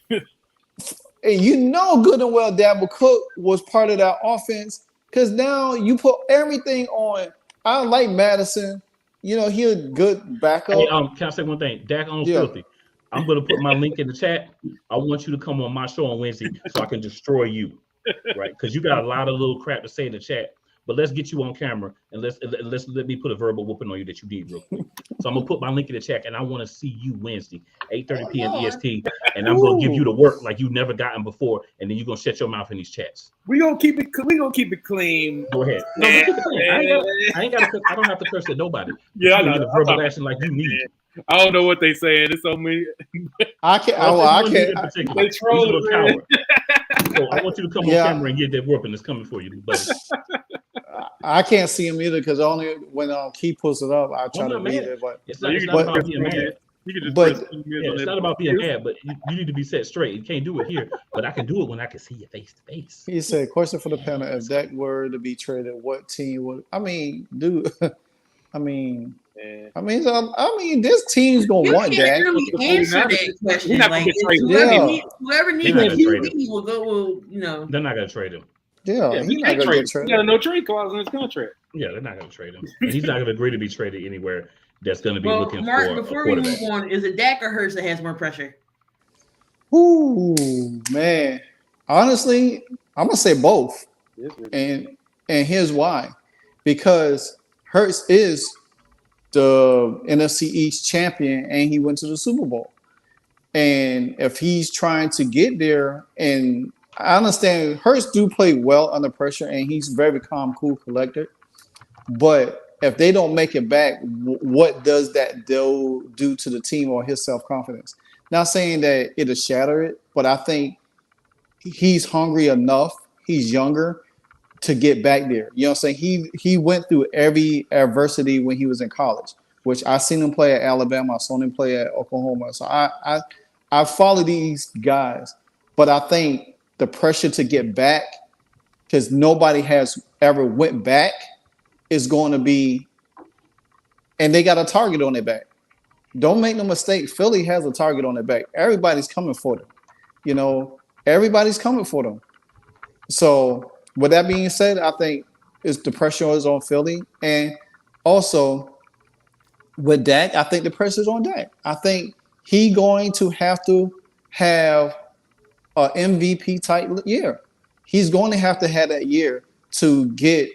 Speaker 4: And you know good and well Dalvin Cook was part of that offense because now you put everything on. I like Madison. You know, he's a good backup.
Speaker 3: Hey, can I say one thing? Dak owns filthy. I'm going to put my link in the chat. I want you to come on my show on Wednesday so I can destroy you, right? Because you got a lot of little crap to say in the chat. But let's get you on camera and let me put a verbal whooping on you that you did real quick. So I'm gonna put my link in the chat, and I want to see you Wednesday, 8:30 p.m. EST, and I'm gonna give you the work like you never gotten before, and then you're gonna shut your mouth in these chats.
Speaker 2: We gonna keep it. We gonna keep it clean.
Speaker 3: Go ahead. No, keep it clean. I ain't got. I don't have to curse at nobody.
Speaker 2: Yeah, I
Speaker 3: you
Speaker 2: know.
Speaker 3: get a verbal action like you need.
Speaker 2: I don't know what they saying. There's so many.
Speaker 4: I can't.
Speaker 3: They
Speaker 2: troll
Speaker 3: a coward. So I want you to come on camera and get that whooping that's coming for you, buddy.
Speaker 4: I can't see him either because only when Key pulls it up, I try to read it. But
Speaker 3: it's not about being mad. It's not about being mad, but you need to be set straight. You can't do it here, but I can do it when I can see you face to face.
Speaker 4: He said, "Question for the panel: if Dak were to be traded, what team would?" I mean, dude. I mean, this team's gonna want Dak.
Speaker 1: Really answer that question. Like, whoever needs a QB will go. Will
Speaker 3: They're not gonna trade him.
Speaker 4: Yeah, he's not gonna get traded.
Speaker 2: He got a no trade clause in his contract.
Speaker 3: Yeah, they're not gonna trade him. And he's not gonna agree to be traded anywhere that's gonna be looking
Speaker 1: Mark,
Speaker 3: for
Speaker 1: before we move on, is it Dak or Hurts that has more pressure?
Speaker 4: Ooh, man. Honestly, I'm gonna say both. And here's why. Because Hurts is the NFC East champion and he went to the Super Bowl. And if he's trying to get there, and I understand Hurts do play well under pressure and he's very calm, cool, collected. But if they don't make it back, what does that do to the team or his self-confidence? Not saying that it'll shatter it, but I think he's hungry enough. He's younger to get back there. You know what I'm saying? He went through every adversity when he was in college, which I seen him play at Alabama. I saw him play at Oklahoma. So I follow these guys, but I think the pressure to get back, because nobody has ever went back, is going to be, and they got a target on their back. Don't make no mistake. Philly has a target on their back. Everybody's coming for them. Everybody's coming for them. So with that being said, I think the pressure is on Philly. And also with Dak, I think the pressure is on Dak. I think he's going to have an MVP type year. He's going to have that year to get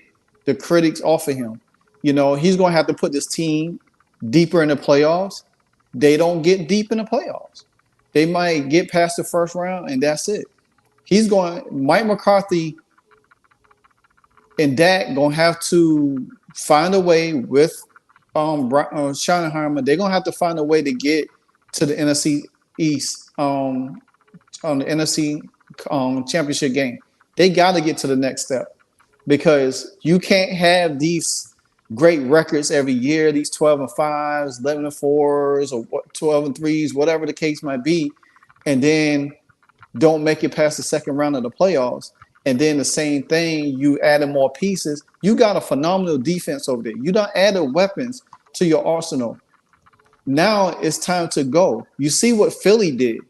Speaker 4: the critics off of him. He's going to have to put this team deeper in the playoffs. They don't get deep in the playoffs. They might get past the first round and that's it. Mike McCarthy and Dak going to have to find a way with Schottenheimer. They're going to have to find a way to get to the NFC East on the NFC championship game. They got to get to the next step because you can't have these great records every year, these 12-5s, 11-4s, or 12-3s, whatever the case might be, and then don't make it past the second round of the playoffs. And then the same thing, you added more pieces. You got a phenomenal defense over there. You done added weapons to your arsenal. Now it's time to go. You see what Philly did.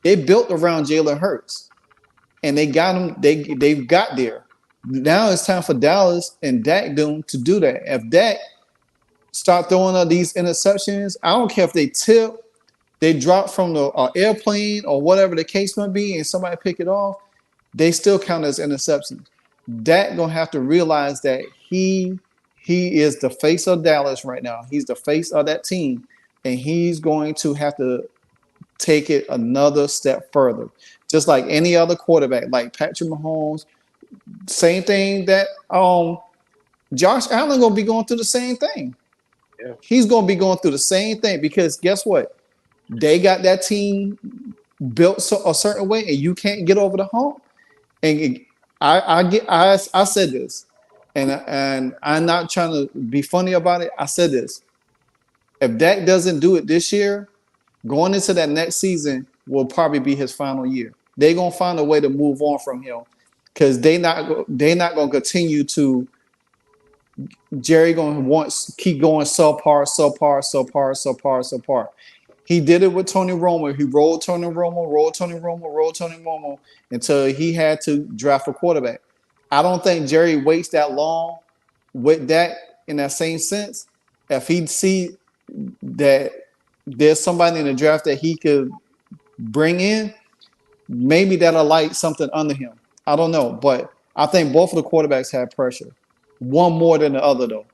Speaker 4: They built around Jalen Hurts, and they got him. They've got there. Now it's time for Dallas and Dak to do that. If Dak start throwing out these interceptions, I don't care if they tip, they drop from the airplane or whatever the case might be, and somebody pick it off, they still count as interceptions. Dak gonna have to realize that he is the face of Dallas right now. He's the face of that team, and he's going to have to take it another step further. Just like any other quarterback, like Patrick Mahomes. Same thing that Josh Allen gonna be going through the same thing. Yeah. He's gonna be going through the same thing because guess what? They got that team built a certain way, and you can't get over the hump. And I said this, and I'm not trying to be funny about it. I said this: if Dak doesn't do it this year, going into that next season will probably be his final year. They're gonna find a way to move on from him. Because they're not going to continue to. Jerry going to keep going subpar. He did it with Tony Romo. He rolled Tony Romo until he had to draft a quarterback. I don't think Jerry waits that long with that in that same sense. If he'd see that there's somebody in the draft that he could bring in, maybe that'll light something under him. I don't know, but I think both of the quarterbacks had pressure. one more than the other though.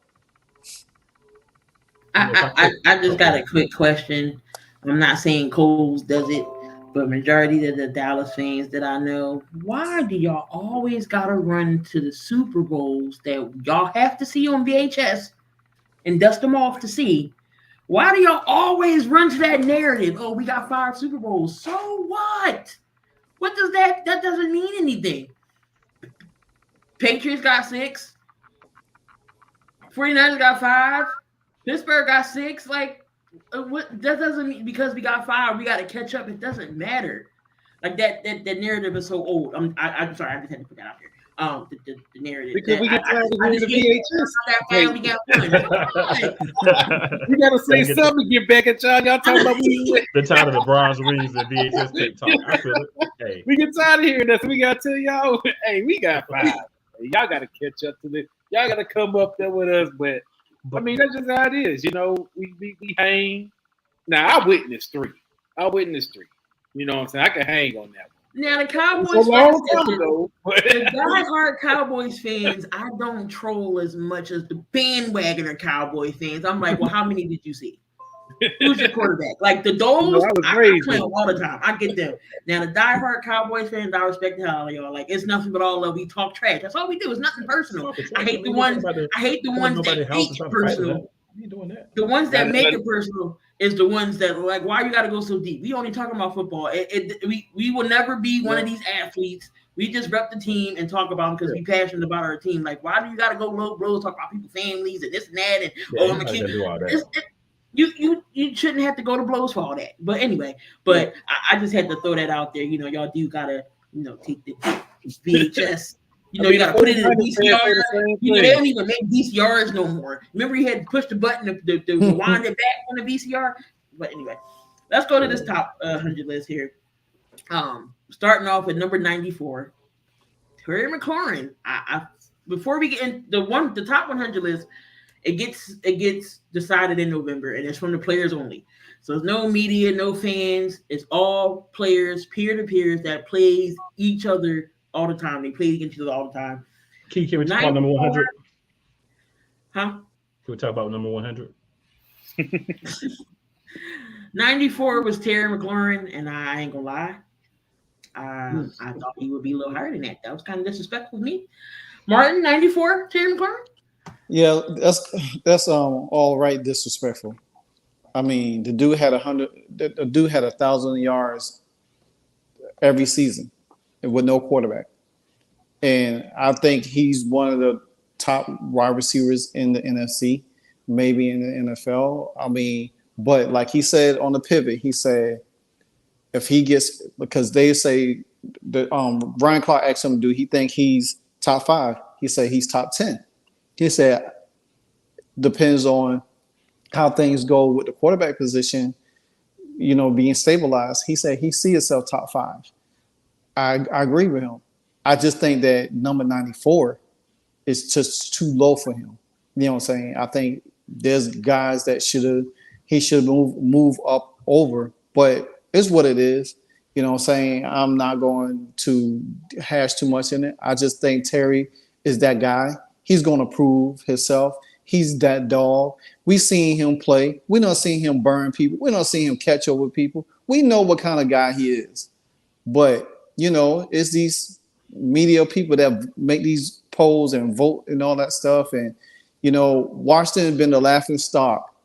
Speaker 1: I just got a quick question. I'm not saying Coles does it, but majority of the Dallas fans that I know, why do y'all always gotta run to the Super Bowls that y'all have to see on VHS and dust them off to see? Why do y'all always run to that narrative? Oh, we got 5 Super Bowls. So what? What does that? That doesn't mean anything. Patriots got 6. 49ers got 5. Pittsburgh got 6. Like, what? That doesn't mean because we got 5, we got to catch up. It doesn't matter. Like that narrative is so old. I'm sorry. I just had to put that out there. The narrative
Speaker 2: because we get tired of doing the
Speaker 1: VHS. We got one.
Speaker 2: We gotta say something to get back at y'all. Y'all talking about
Speaker 3: the tired of the bronze rings and VHS tape talk. I feel it. Hey.
Speaker 2: We get tired of hearing that. So we gotta tell y'all, hey, we got 5. Y'all gotta catch up to this. Y'all gotta come up there with us. But I mean, that's just how it is. You know, we hang. Now I witnessed 3. You know what I'm saying? I can hang on that one.
Speaker 1: Now the Cowboys the diehard Cowboys fans, I don't troll as much as the bandwagoner Cowboy fans. I'm like, well, how many did you see? Who's your quarterback? Like the Doles, I play them all the time. I get them. Now the diehard Cowboys fans, I respect the hell out of y'all. Like it's nothing but all love. We talk trash. That's all we do. It's nothing personal. I hate the ones that make it personal.
Speaker 3: You doing that?
Speaker 1: The ones that make it personal is the ones that are like, why you got to go so deep? We only talking about football. We will never be one of these athletes. We just rep the team and talk about them because we passionate about our team. Like, why do you got to go low blows, talk about people's families and this and that? And I'm a kid. You shouldn't have to go to blows for all that. But anyway, I just had to throw that out there. You know, y'all do gotta, take the VHS. You gotta put it in the VCR. They don't even make VCRs no more. Remember, you had to push the button to rewind it back on the VCR. But anyway, let's go to this top 100 list here. Starting off at number 94, Terry McLaurin. Before we get in the top 100 list, it gets decided in November, and it's from the players only. So there's no media, no fans. It's all players, peer-to-peers that plays each other all the time. They play against each other all the time.
Speaker 3: Can we talk about number 100?
Speaker 1: Huh?
Speaker 3: Can we talk about number 100?
Speaker 1: 94 was Terry McLaurin, and I ain't gonna lie. I thought he would be a little higher than that. That was kind of disrespectful to me. Martin, 94, Terry McLaurin?
Speaker 4: Yeah, that's all right disrespectful. I mean, the dude had 1,000 yards every season with no quarterback. And I think he's one of the top wide receivers in the NFC, maybe in the NFL. I mean, but like he said on the pivot, he said if he gets, because they say that Brian Clark asked him, do he think he's top 5? He said he's top 10. He said depends on how things go with the quarterback position, being stabilized. He said he sees himself top 5. I agree with him. I just think that number 94 is just too low for him. You know what I'm saying? I think there's guys that he should move up over, but it's what it is. You know what I'm saying? I'm not going to hash too much in it. I just think Terry is that guy. He's going to prove himself. He's that dog. We seen him play. We don't see him burn people. We don't see him catch over people. We know what kind of guy he is. But, it's these media people that make these polls and vote and all that stuff. And, Washington has been the laughing stock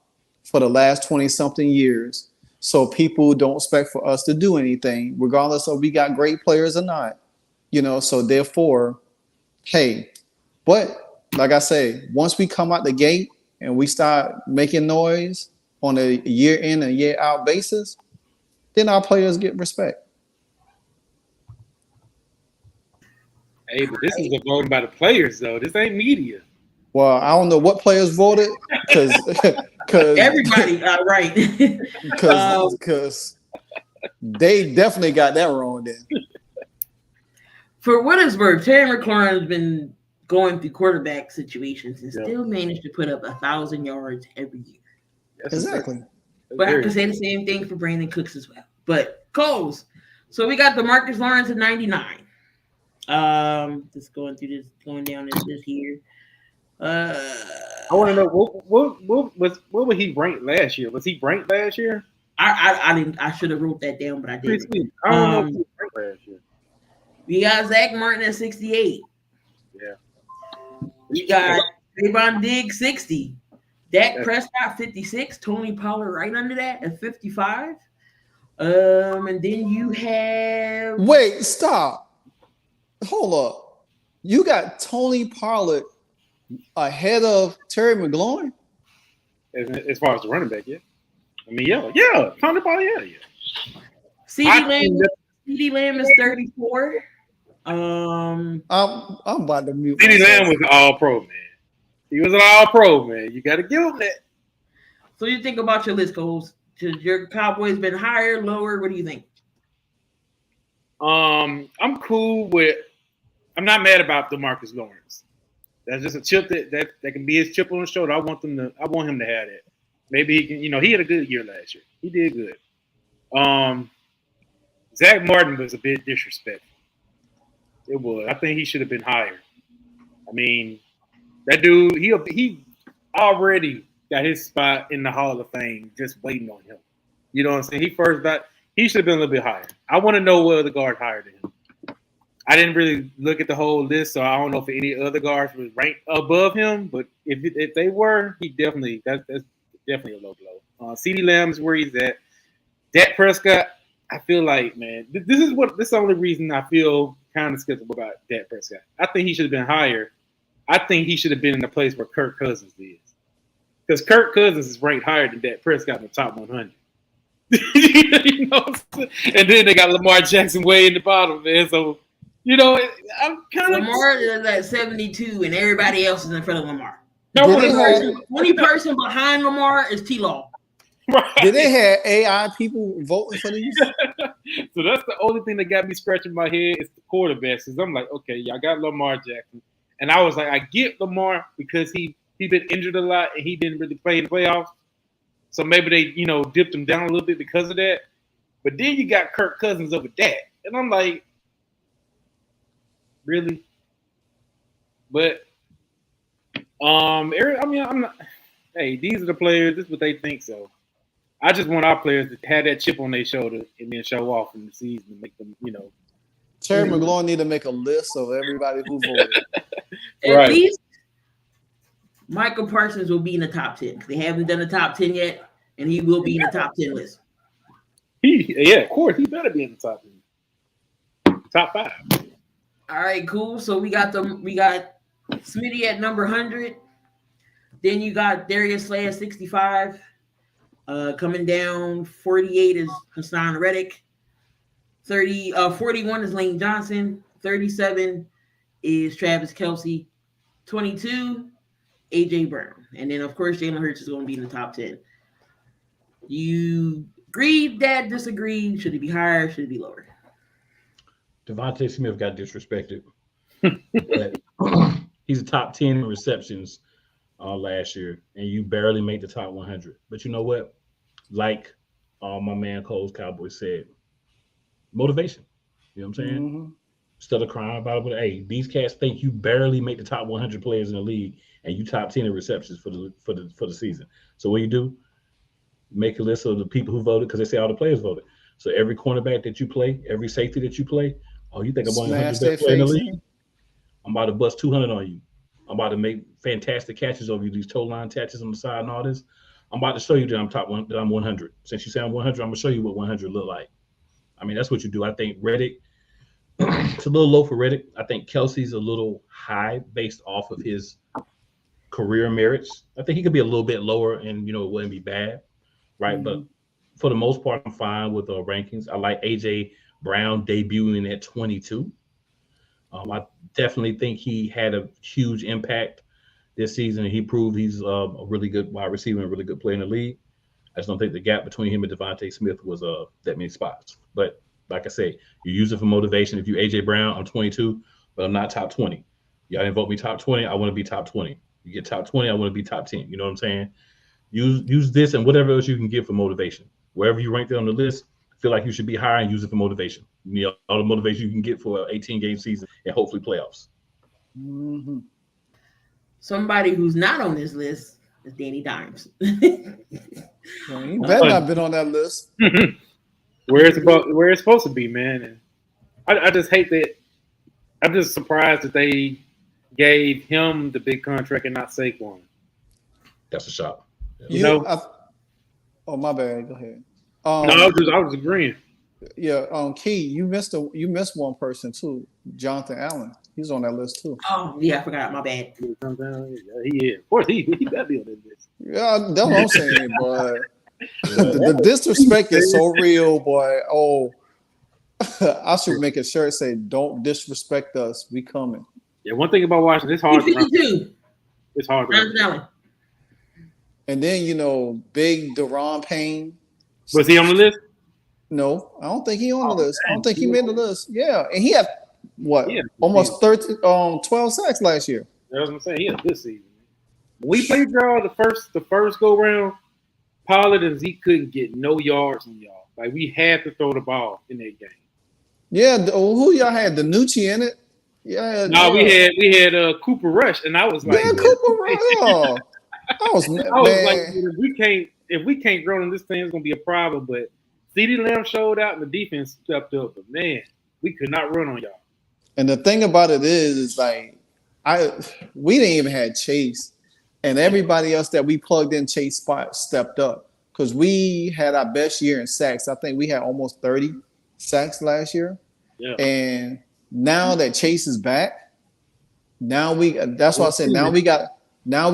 Speaker 4: for the last 20-something years. So people don't expect for us to do anything, regardless of we got great players or not. So therefore, hey, but like I say, once we come out the gate and we start making noise on a year in and year out basis, then our players get respect.
Speaker 2: Hey, but this is a voting by the players, though. This ain't media.
Speaker 4: Well, I don't know what players voted because
Speaker 1: everybody right.
Speaker 4: Because they definitely got that wrong then.
Speaker 1: For what it's worth, Terry McLaurin has been going through quarterback situations and still managed to put up 1,000 yards every year.
Speaker 4: Exactly.
Speaker 1: But I have to say the same thing for Brandon Cooks as well. But Coles, so we got DeMarcus Lawrence at 99. Just going down this here.
Speaker 2: I want to know what was he ranked last year? Was he ranked last year?
Speaker 1: I didn't. I should have wrote that down, but I didn't.
Speaker 2: I don't know if he was ranked last year.
Speaker 1: We got Zach Martin at 68.
Speaker 2: Yeah.
Speaker 1: We got Trayvon Diggs 60. Dak Prescott 56. Tony Pollard right under that at 55. And then you have.
Speaker 4: Wait, stop. Hold up. You got Tony Pollard ahead of Terry McLaurin?
Speaker 2: As far as the running back, yeah. I mean, yeah. Tony Pollard, yeah.
Speaker 1: CeeDee Lamb is 34.
Speaker 4: I'm about to mute.
Speaker 2: CeeDee Lamb was an all-pro, man. He was an all-pro, man. You got to give him that.
Speaker 1: So you think about your list, Coles? Your Cowboys been higher, lower? What do you think?
Speaker 2: I'm cool with. I'm not mad about DeMarcus Lawrence. That's just a chip that can be his chip on the shoulder. I want him to have that. Maybe he can. He had a good year last year. He did good. Zach Martin was a bit disrespectful. It was. I think he should have been higher. I mean, that dude. He already got his spot in the Hall of Fame just waiting on him. You know what I'm saying? He should have been a little bit higher. I want to know what other guard higher than him. I didn't really look at the whole list, so I don't know if any other guards was ranked above him. But if they were, that's definitely a low blow. CeeDee Lamb is where he's at. Dak Prescott, I feel like, man, this is the only reason I feel kind of skeptical about Dak Prescott. I think he should have been higher. I think he should have been in the place where Kirk Cousins is. Because Kirk Cousins is ranked higher than Dak Prescott in the top 100. And then they got Lamar Jackson way in the bottom, man. So, I'm kind of
Speaker 1: Lamar is at 72, and everybody else is in front of Lamar. Only person behind Lamar is T-Law.
Speaker 2: Right.
Speaker 4: Did they have AI people voting for these?
Speaker 2: So that's the only thing that got me scratching my head is the quarterbacks. Because I'm like, okay, y'all got Lamar Jackson. And I was like, I get Lamar because he been injured a lot and he didn't really play in the playoffs. So maybe they, dipped him down a little bit because of that. But then you got Kirk Cousins over Dak. And I'm like, really? But, I'm not. Hey, these are the players. This is what they think. So I just want our players to have that chip on their shoulder and then show off in the season and make them,
Speaker 4: Terry McLaurin need to make a list of everybody who voted.
Speaker 1: At least Michael Parsons will be in the top 10. They haven't done the top 10 yet, and he will be in the top 10 list.
Speaker 2: Of course, he better be in the top 10. Top 5.
Speaker 1: All right, cool. So we got Smitty at number 100. Then you got Darius Slay at 65. Coming down, 48 is Hassan Reddick. 41 is Lane Johnson. 37 is Travis Kelce. 22, AJ Brown. And then, of course, Jalen Hurts is going to be in the top 10. You agreed, that disagreed? Should it be higher? Should it be lower?
Speaker 3: Devontae Smith got disrespected. He's a top 10 in receptions last year, and you barely made the top 100. But you know what? Like my man Cole's Cowboys said, motivation. You know what I'm saying?
Speaker 4: Mm-hmm.
Speaker 3: Instead of crying about it, but hey, these cats think you barely make the top 100 players in the league, and you top 10 in receptions for the season. So what you do? Make a list of the people who voted, because they say all the players voted. So every cornerback that you play, every safety that you play, oh, you think I'm 100 best player in the league? I'm about to bust 200 on you. I'm about to make fantastic catches over you, these toe line catches on the side and all this. I'm about to show you that I'm 100. Since you say I'm 100, I'm gonna show you what 100 look like. I mean, that's what you do. I think Reddick, it's a little low for Reddick. I think Kelsey's a little high based off of his career merits. I think he could be a little bit lower, and it wouldn't be bad, right? Mm-hmm. But for the most part, I'm fine with rankings. I like AJ Brown debuting at 22. I definitely think he had a huge impact this season, and he proved he's a really good wide receiver and a really good player in the league. I just don't think the gap between him and Devontae Smith was that many spots. But like I say, you use it for motivation. If you AJ Brown, I'm 22, but I'm not top 20. Y'all didn't vote me top 20. I want to be top 20. You get top 20, I want to be top 10. You know what I'm saying? Use this and whatever else you can get for motivation. Wherever you rank there on the list, feel like you should be higher and use it for motivation. All the motivation you can get for an 18-game season and hopefully playoffs.
Speaker 4: Mm-hmm.
Speaker 1: Somebody who's not on this list is Danny Dimes.
Speaker 4: Man, he better not been on that list.
Speaker 2: where it's supposed to be, man. And I just hate that. I'm just surprised that they gave him the big contract and not Saquon.
Speaker 3: That's a shock.
Speaker 4: Oh, my bad. Go ahead.
Speaker 2: No, I was agreeing.
Speaker 4: Yeah, Key, you missed one person too, Jonathan Allen. He's on that list too.
Speaker 1: Oh yeah, I forgot. My bad.
Speaker 2: He is. Of course, he got to be on that list.
Speaker 4: Yeah, that's what I'm saying, boy. The disrespect is so real, boy. Oh, I should make a shirt say, "Don't disrespect us. We coming."
Speaker 2: Yeah, one thing about Washington, it's hard. It's hard.
Speaker 4: And then Big Deron Payne.
Speaker 2: Was he on the list?
Speaker 4: No, I don't think he on the list. I don't think he made the list. Yeah, and he had almost 12 sacks last year.
Speaker 2: That's what I'm saying. He had a good season. When we played y'all the first go round, Pollard and Zeke couldn't get no yards on y'all. Like we had to throw the ball in that game.
Speaker 4: Yeah, who y'all had? DiNucci in it? Yeah.
Speaker 2: No, we had Cooper Rush, and I was like,
Speaker 4: yeah, Cooper Rush. I was like,
Speaker 2: if we can't grow in this thing, it's gonna be a problem. But CeeDee Lamb showed out, and the defense stepped up. But man, we could not run on y'all.
Speaker 4: And the thing about it is like we didn't even have Chase, and everybody else that we plugged in Chase spot stepped up because we had our best year in sacks. I think we had almost 30 sacks last year.
Speaker 2: Yeah.
Speaker 4: And now that Chase is back, that's why I said now we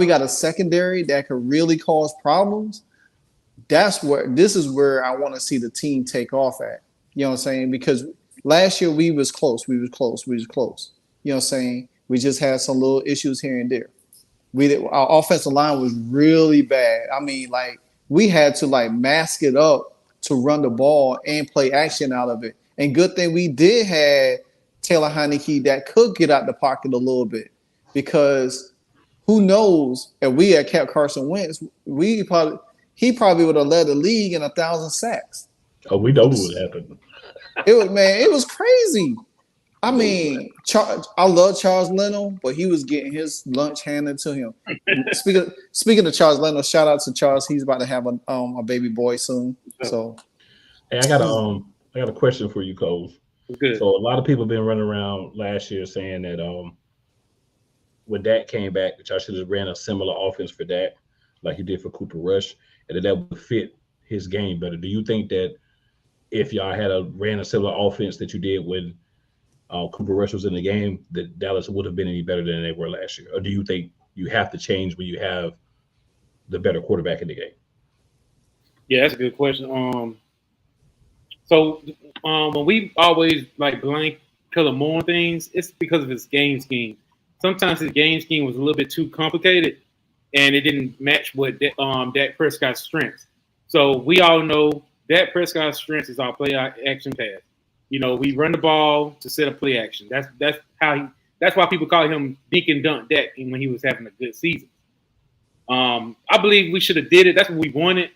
Speaker 4: got a secondary that could really cause problems. This is where I want to see the team take off at. You know what I'm saying? Because last year we was close. You know what I'm saying? We just had some little issues here and there. Our offensive line was really bad. I mean, like we had to like mask it up to run the ball and play action out of it. And good thing we did have Taylor Heineke that could get out the pocket a little bit because who knows if we had kept Carson Wentz, he probably would have led the league in 1,000 sacks.
Speaker 3: Oh, we know what would happen.
Speaker 4: It was crazy. I mean, I love Charles Leno, but he was getting his lunch handed to him. Speaking of Charles Leno, shout out to Charles. He's about to have a baby boy soon. So,
Speaker 3: hey, I got a question for you, Cole.
Speaker 2: Good.
Speaker 3: So a lot of people have been running around last year saying that when Dak came back, that y'all should have ran a similar offense for Dak, like you did for Cooper Rush, and that would fit his game better. Do you think that if y'all had ran a similar offense that you did when Cooper Rush was in the game, that Dallas would have been any better than they were last year? Or do you think you have to change when you have the better quarterback in the game?
Speaker 2: Yeah, that's a good question. So when we always like blank Killer Moore things, it's because of his game scheme. Sometimes his game scheme was a little bit too complicated, and it didn't match what Dak Prescott's strengths. So we all know Dak Prescott's strengths is our play action pass. We run the ball to set up play action. That's why people call him Dink and Dunk Dak when he was having a good season. I believe we should have did it. That's what we wanted.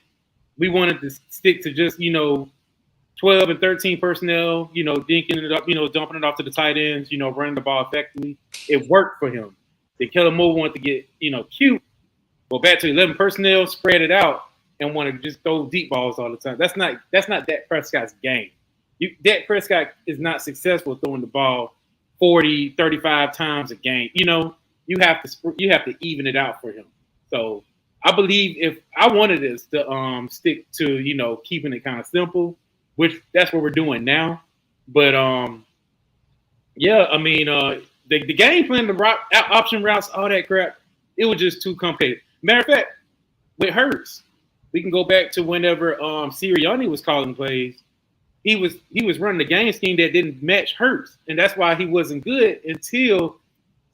Speaker 2: We wanted to stick to just 12 and 13 personnel, dinking it up, dumping it off to the tight ends, running the ball effectively. It worked for him. Then Kellen Moore wanted to get, cute, go back to 11 personnel, spread it out, and want to just throw deep balls all the time. That's not Dak Prescott's game. Dak Prescott is not successful throwing the ball 40, 35 times a game. You have to even it out for him. So I believe if I wanted this to stick to, keeping it kind of simple, which that's what we're doing now. But yeah, I mean, the game plan, the option routes, all that crap, it was just too complicated. Matter of fact, with Hurts, we can go back to whenever Sirianni was calling plays. He was running the game scheme that didn't match Hurts, and that's why he wasn't good until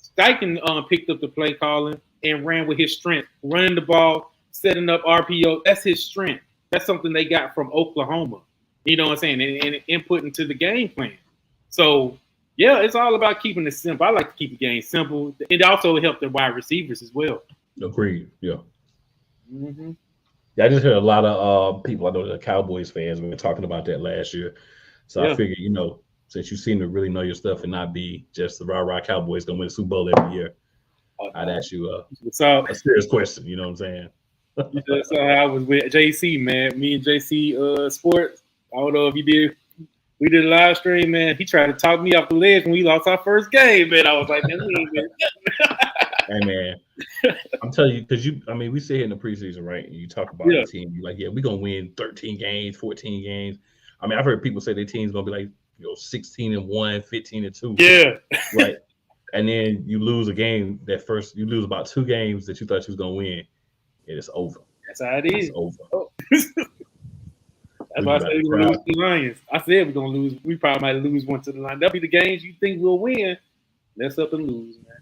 Speaker 2: Steichen picked up the play calling and ran with his strength, running the ball, setting up RPO. That's his strength. That's something they got from Oklahoma. You know what I'm saying? And input into the game plan. So, yeah, it's all about keeping it simple. I like to keep the game simple. It also helped the wide receivers as well.
Speaker 3: Agreed. Yeah.
Speaker 2: Mm-hmm.
Speaker 3: Yeah, I just heard a lot of people. I know the Cowboys fans were talking about that last year. So yeah. I figured, since you seem to really know your stuff and not be just the rah-rah Cowboys going to win the Super Bowl every year, I'd ask you
Speaker 2: So
Speaker 3: a serious question. You know what I'm saying?
Speaker 2: so I was with JC, man. Me and JC Sports. I don't know if you did. We did a live stream, man. He tried to talk me off the ledge when we lost our first game, man. I was like, man, we ain't been.
Speaker 3: Hey, man, I'm telling you, because we sit here in the preseason, right? And you talk about the team. You're like, yeah, we're going to win 13 games, 14 games. I mean, I've heard people say their team's going to be like, 16-1, 15-2.
Speaker 2: Yeah.
Speaker 3: Right. And then you lose a game you lose about 2 games that you thought you was going to win. And it's over.
Speaker 2: That's how it is.
Speaker 3: It's over.
Speaker 2: Oh. That's why I said we're going to lose to the Lions. I said we're going to lose. We probably might lose one to the Lions. That'll be the games you think we'll win. Let's up and lose, man.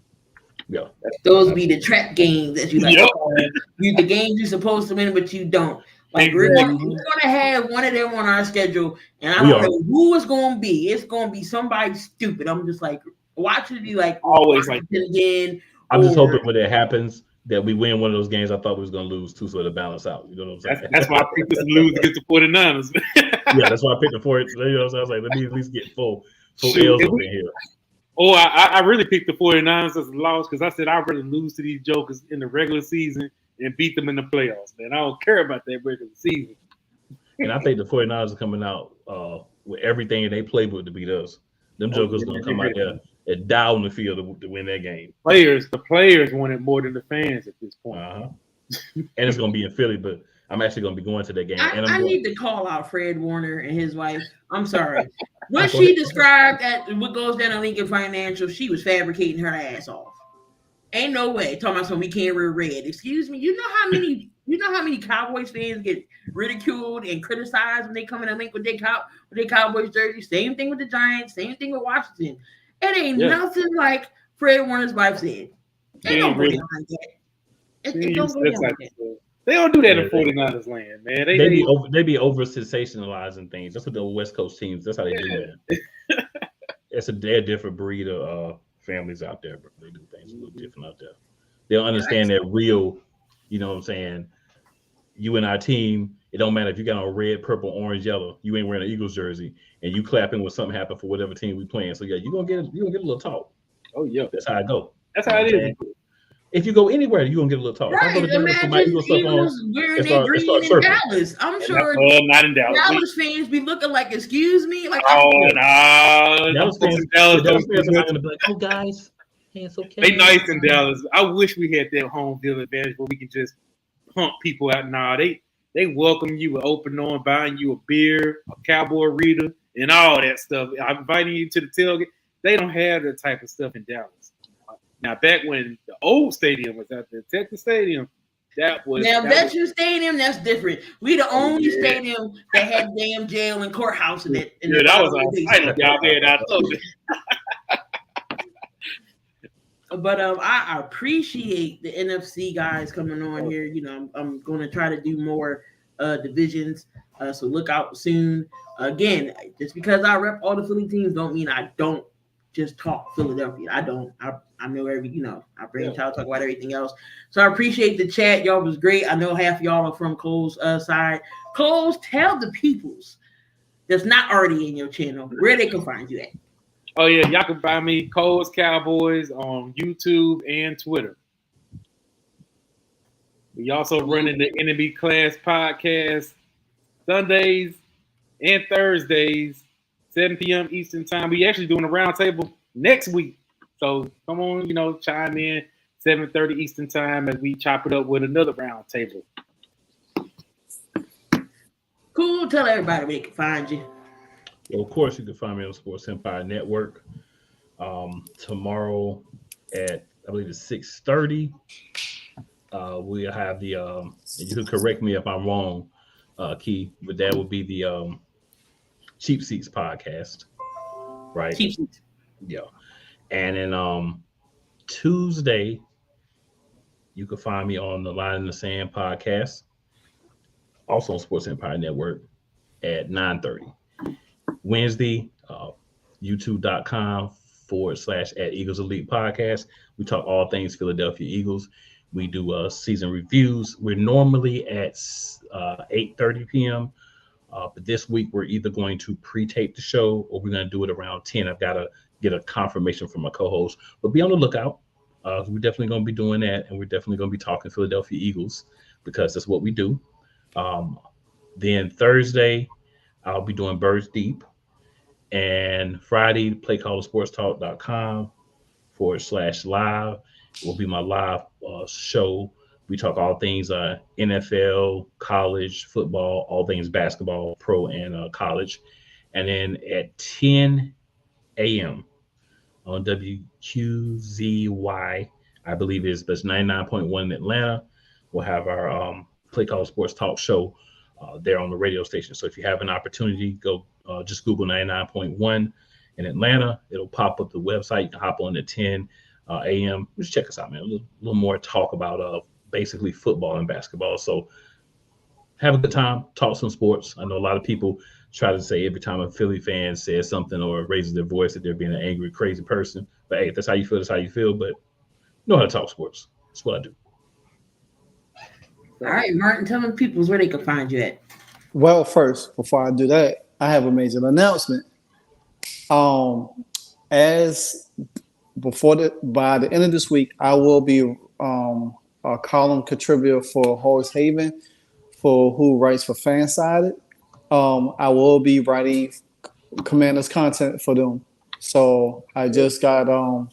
Speaker 3: Yeah.
Speaker 1: Those be the trap games that you like.
Speaker 2: Yep.
Speaker 1: The games you're supposed to win, but you don't. Like we're gonna have one of them on our schedule, and I don't know who it's gonna be. It's gonna be somebody stupid. I'm just like watching it be like
Speaker 2: always like
Speaker 1: again.
Speaker 3: I'm just hoping when that happens that we win one of those games I thought we was gonna lose too, so to balance out. You know what I'm saying?
Speaker 2: That's why I picked us to lose against the 49ers.
Speaker 3: Yeah, that's why I picked the 49ers. You know what I'm saying? I was like, let me at least get full L's up in here.
Speaker 2: Oh, I really picked the 49ers as a loss because I said I'd rather lose to these jokers in the regular season and beat them in the playoffs, man. I don't care about that regular season.
Speaker 3: And I think the 49ers are coming out with everything in their playbook to beat us. Them jokers going to come out there and die on the field to win that game.
Speaker 2: The players want it more than the fans at this point.
Speaker 3: And it's going to be in Philly, but I'm actually going to be going to that game.
Speaker 1: I need to call out Fred Warner and his wife. I'm sorry. When she described what goes down in Lincoln Financial, she was fabricating her ass off. Ain't no way. Talking about something we can't wear red. Excuse me. You know how many Cowboys fans get ridiculed and criticized when they come in and link with their Cowboys jersey? Same thing with the Giants. Same thing with Washington. It ain't nothing like Fred Warner's wife said. They don't go down like that. It don't go down like that.
Speaker 2: They don't do that in 49ers land, man.
Speaker 3: They be over sensationalizing things. That's what the West Coast teams. That's how they do that. They're a different breed of families out there, but they do things a little different out there. They don't understand that real. You know what I'm saying? You and our team. It don't matter if you got on red, purple, orange, yellow. You ain't wearing an Eagles jersey, and you clapping when something happened for whatever team we playing. So yeah, you gonna get a little talk.
Speaker 2: Oh yeah,
Speaker 3: that's how I go.
Speaker 2: That's how it is.
Speaker 3: If you go anywhere, you're going to get a little talk.
Speaker 1: Right. Imagine Eagles wearing their green in Dallas. I'm sure
Speaker 2: not in Dallas.
Speaker 1: Dallas fans be looking like, excuse me? Like,
Speaker 3: Dallas fans are not going to be like, oh, guys, hey, it's okay.
Speaker 2: They nice in Dallas. I wish we had that home field advantage where we can just pump people out. Nah, they welcome you with open arms, buying you a beer, a Cowboy reader, and all that stuff. I'm inviting you to the tailgate. They don't have that type of stuff in Dallas. Now, back when the old stadium was at the Texas Stadium,
Speaker 1: Veterans Stadium, that's different. We the only stadium that had damn jail and courthouse in it.
Speaker 2: That was a y'all there. I told you.
Speaker 1: But I appreciate the NFC guys coming on here. You know, I'm going to try to do more divisions. So look out soon. Again, just because I rep all the Philly teams don't mean I don't just talk Philadelphia. I don't. I know I bring talk about everything else. So I appreciate the chat. Y'all was great. I know half y'all are from Cole's side. Cole's, tell the peoples that's not already in your channel where they can find you at.
Speaker 2: Oh yeah, y'all can find me Cole's Cowboys on YouTube and Twitter. We also running the Enemy Class podcast Sundays and Thursdays, 7 p.m. Eastern time. We actually doing a round table next week. So come on, chime in 7:30 Eastern time as we chop it up with another round table.
Speaker 1: Cool. Tell everybody where they can find you.
Speaker 3: Well, of course, you can find me on Sports Empire Network. Tomorrow at, I believe it's 6:30. We'll have the you can correct me if I'm wrong, Key, but that will be the Cheap Seats podcast, right?
Speaker 1: Cheap Seats.
Speaker 3: Yeah. And then Tuesday, you can find me on the Line in the Sand podcast, also on Sports Empire Network at 9:30. Wednesday, youtube.com/@Eagles Elite Podcast. We talk all things Philadelphia Eagles. We do season reviews. We're normally at 8:30 p.m. But this week, we're either going to pre-tape the show or we're going to do it around 10. I've got to get a confirmation from my co-host. But be on the lookout. We're definitely going to be doing that, and we're definitely going to be talking Philadelphia Eagles because that's what we do. Um, then Thursday, I'll be doing Birds Deep, and Friday, playcallersportstalk.com/live will be my live show. We talk all things NFL, college football, all things basketball, pro and college. And then at 10 a.m. on WQZY, I believe it's 99.1 in Atlanta. We'll have our Play Caller Sports Talk show there on the radio station. So if you have an opportunity, go just Google 99.1 in Atlanta. It'll pop up the website. You can hop on at 10 a.m. Just check us out, man. A little more talk about basically football and basketball. So have a good time, talk some sports. I know a lot of people try to say every time a Philly fan says something or raises their voice that they're being an angry, crazy person. But hey, if that's how you feel, that's how you feel. But know how to talk sports. That's what I do.
Speaker 1: All right, Martin, tell them peoples where they can find you at.
Speaker 4: Well, first, before I do that, I have a major announcement. As by the end of this week, I will be a column contributor for Horace Haven, for who writes for Fansided. I will be writing Commanders content for them. So I just got on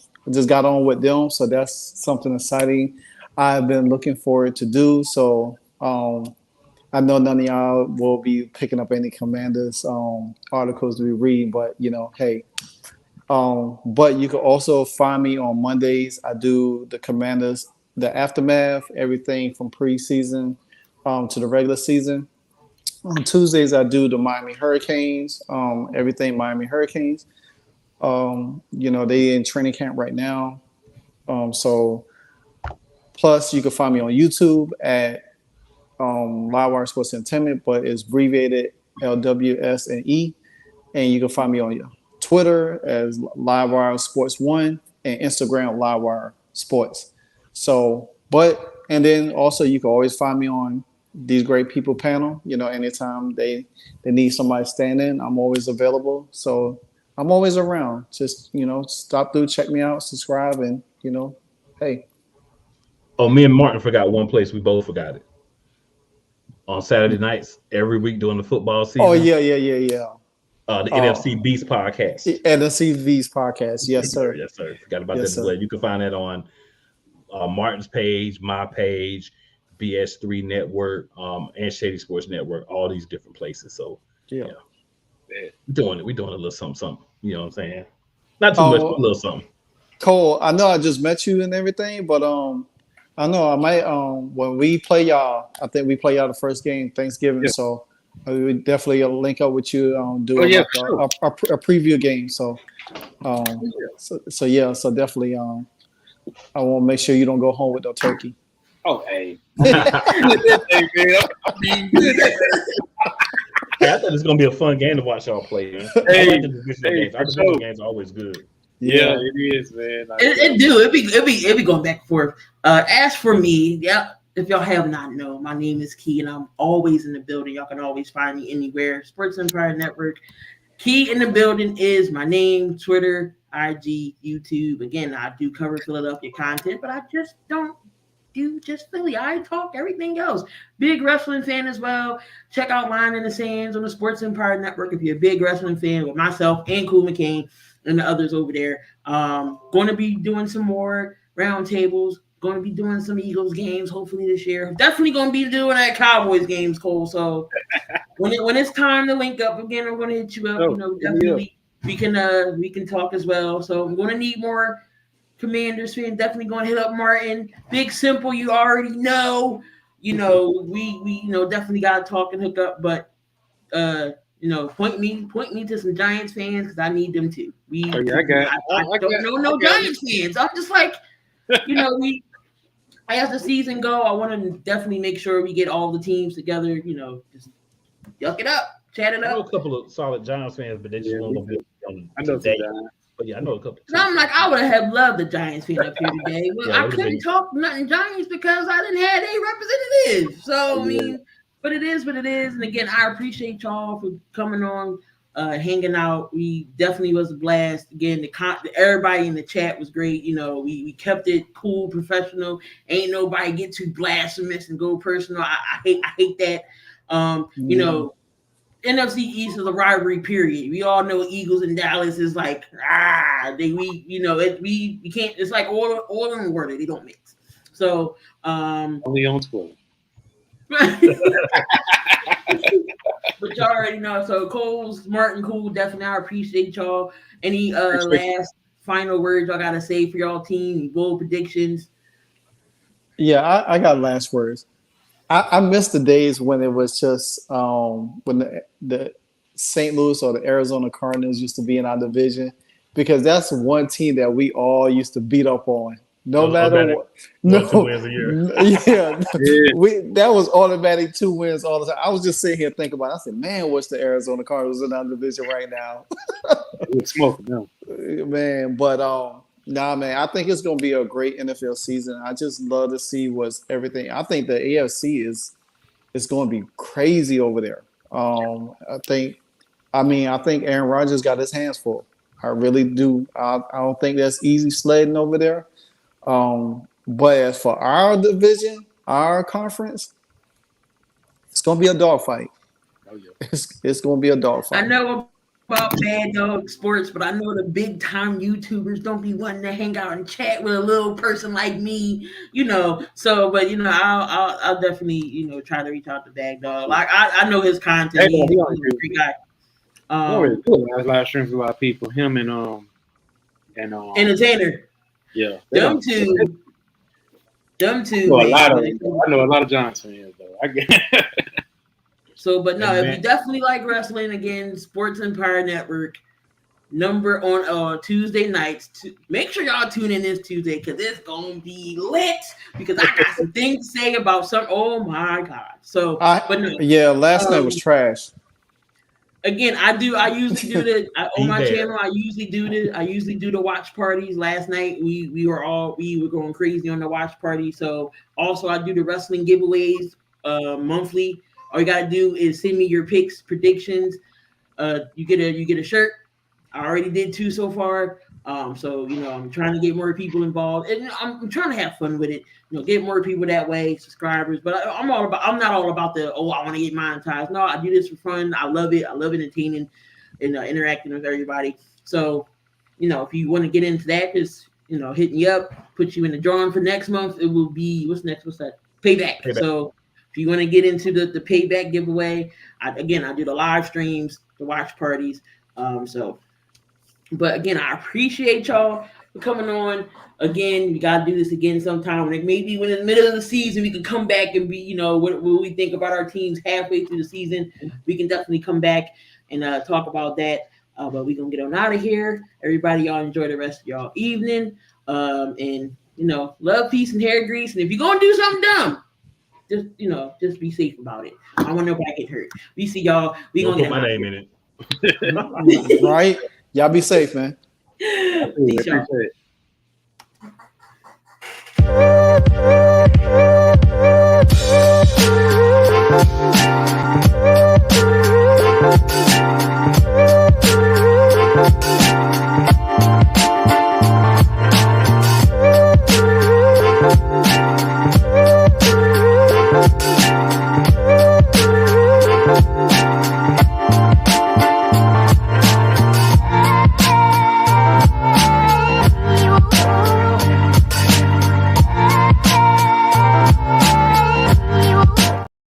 Speaker 4: with them. So that's something exciting I've been looking forward to do. So I know none of y'all will be picking up any Commanders articles to be reading, but hey. But you can also find me on Mondays. I do the Commanders, the aftermath, everything from preseason to the regular season. On Tuesdays, I do the Miami Hurricanes, everything Miami Hurricanes. They in training camp right now. So plus you can find me on YouTube at Livewire Sports Entertainment, but it's abbreviated LWSNE. And you can find me on Twitter as Livewire Sports 1 and Instagram Livewire Sports. So, and then also you can always find me on These Great People panel. Anytime they need somebody standing, I'm always available. So I'm always around. Just, stop through, check me out, subscribe, and, hey.
Speaker 3: Oh, me and Martin forgot one place. We both forgot it. On Saturday nights, every week during the football season.
Speaker 4: Oh, yeah.
Speaker 3: The NFC Beast podcast.
Speaker 4: NFC Beast podcast. Yes, sir.
Speaker 3: Yes, sir. Forgot about that as well. You can find that on Martin's page, my page, BS3 Network, and Shady Sports Network, all these different places. So, yeah. We're doing a little something. You know what I'm saying? Not too much, but a little something.
Speaker 4: Cole, I know I just met you and everything, but I know I might when we play y'all, I think we play y'all the first game Thanksgiving, so we would definitely link up with you do a preview game. So so definitely I want to make sure you don't go home with no turkey.
Speaker 2: Oh, hey.
Speaker 3: I thought it's gonna be a fun game to watch y'all play, man. I like the divisional games. Our divisional games are always good.
Speaker 2: Yeah, it is, man.
Speaker 1: It be going back and forth. As for me, if y'all have not known, my name is Key, and I'm always in the building. Y'all can always find me anywhere. Sports Empire Network. Key in the building is my name. Twitter, IG, YouTube. Again, I do cover Philadelphia content, but I just don't do just Philly. I talk everything else. Big wrestling fan as well. Check out Line in the Sands on the Sports Empire Network if you're a big wrestling fan, with myself and Cool McCain and the others over there. Going to be doing some more roundtables. Going to be doing some Eagles games hopefully this year. Definitely going to be doing that Cowboys games, Cole. So when it's time to link up again, I'm going to hit you up. Definitely we can talk as well. So I'm going to need more Commanders fan. Definitely going to hit up Martin. Big Simple, you already know. We definitely got to talk and hook up. But point me to some Giants fans because I need them too. I don't know no Giants fans. I'm just like, as the season go, I want to definitely make sure we get all the teams together. Just yuck it up, chat it up.
Speaker 3: I know a couple of solid Giants fans, but they just want to be on today. But I know a couple.
Speaker 1: So I'm like, I would have loved the Giants fan up here today. Well, I couldn't talk nothing Giants because I didn't have a representative. So but it is what it is. And again, I appreciate y'all for coming on hanging out. We definitely was a blast. Again, everybody in the chat was great. We kept it cool, professional. Ain't nobody get too blasphemous and go personal. I hate that. NFC East is a rivalry. Period. We all know Eagles and Dallas is like we can't. It's like oil and water. They don't mix. So
Speaker 2: only on Twitter.
Speaker 1: But y'all already know. So Cole, smart and cool. Definitely, I appreciate y'all. Any last final words y'all gotta say for y'all team? Bold predictions.
Speaker 4: Yeah, I got last words. I miss the days when it was just when the St. Louis or the Arizona Cardinals used to be in our division, because that's one team that we all used to beat up on. No matter what. No,
Speaker 3: 2 wins a year.
Speaker 4: Yeah. That was automatic 2 wins all the time. I was just sitting here thinking about it. I said, man, what's the Arizona Cardinals in our division right now?
Speaker 2: We're smoking them.
Speaker 4: Man, but nah, man, I think it's gonna be a great NFL season. I just love to see what's everything. I think the AFC is gonna be crazy over there. I think Aaron Rodgers got his hands full. I really do. I don't think that's easy sledding over there. But as for our division, our conference, it's gonna be a dogfight.
Speaker 2: Oh, yeah.
Speaker 4: It's gonna be a dogfight.
Speaker 1: I know about Bad Dog Sports, but I know the big time YouTubers don't be wanting to hang out and chat with a little person like me, So, but I'll definitely try to reach out to Bad Dog. Like I know his content. He's a great guy.
Speaker 2: Live streams with a lot of people. Him and
Speaker 1: Entertainer.
Speaker 2: Yeah,
Speaker 1: them two.
Speaker 2: I know a lot of Giants fans though. I get.
Speaker 1: So, but no, if you definitely like wrestling, again, Sports Empire Network number on Tuesday nights. Make sure y'all tune in this Tuesday because it's gonna be lit. Because I got some things to say about some. Oh my god! So, but no,
Speaker 4: last night was trash.
Speaker 1: Again, I usually do on my channel. I usually do the watch parties. Last night we were going crazy on the watch party. So also I do the wrestling giveaways monthly. All you gotta do is send me your picks, predictions. You get a shirt. I already did 2 so far. So I'm trying to get more people involved, and I'm trying to have fun with it. Get more people that way, subscribers. But I'm not all about the I want to get monetized. No, I do this for fun. I love it. I love entertaining and interacting with everybody. So if you want to get into that, just hit me up. Put you in the drawing for next month. It will be what's next? What's that? Payback. So if you want to get into the payback giveaway, I do the live streams, the watch parties. But again, I appreciate y'all for coming on. Again, we gotta do this again sometime. Maybe when in the middle of the season, we can come back and be, what we think about our teams halfway through the season. We can definitely come back and talk about that. But we're gonna get on out of here. Everybody, y'all enjoy the rest of y'all evening. And love, peace, and hair grease. And if you're gonna do something dumb, just be safe about it. I don't want nobody get hurt. We see y'all. We gonna
Speaker 3: put my name in it.
Speaker 4: Right? Y'all be safe, man.
Speaker 1: Peace, y'all.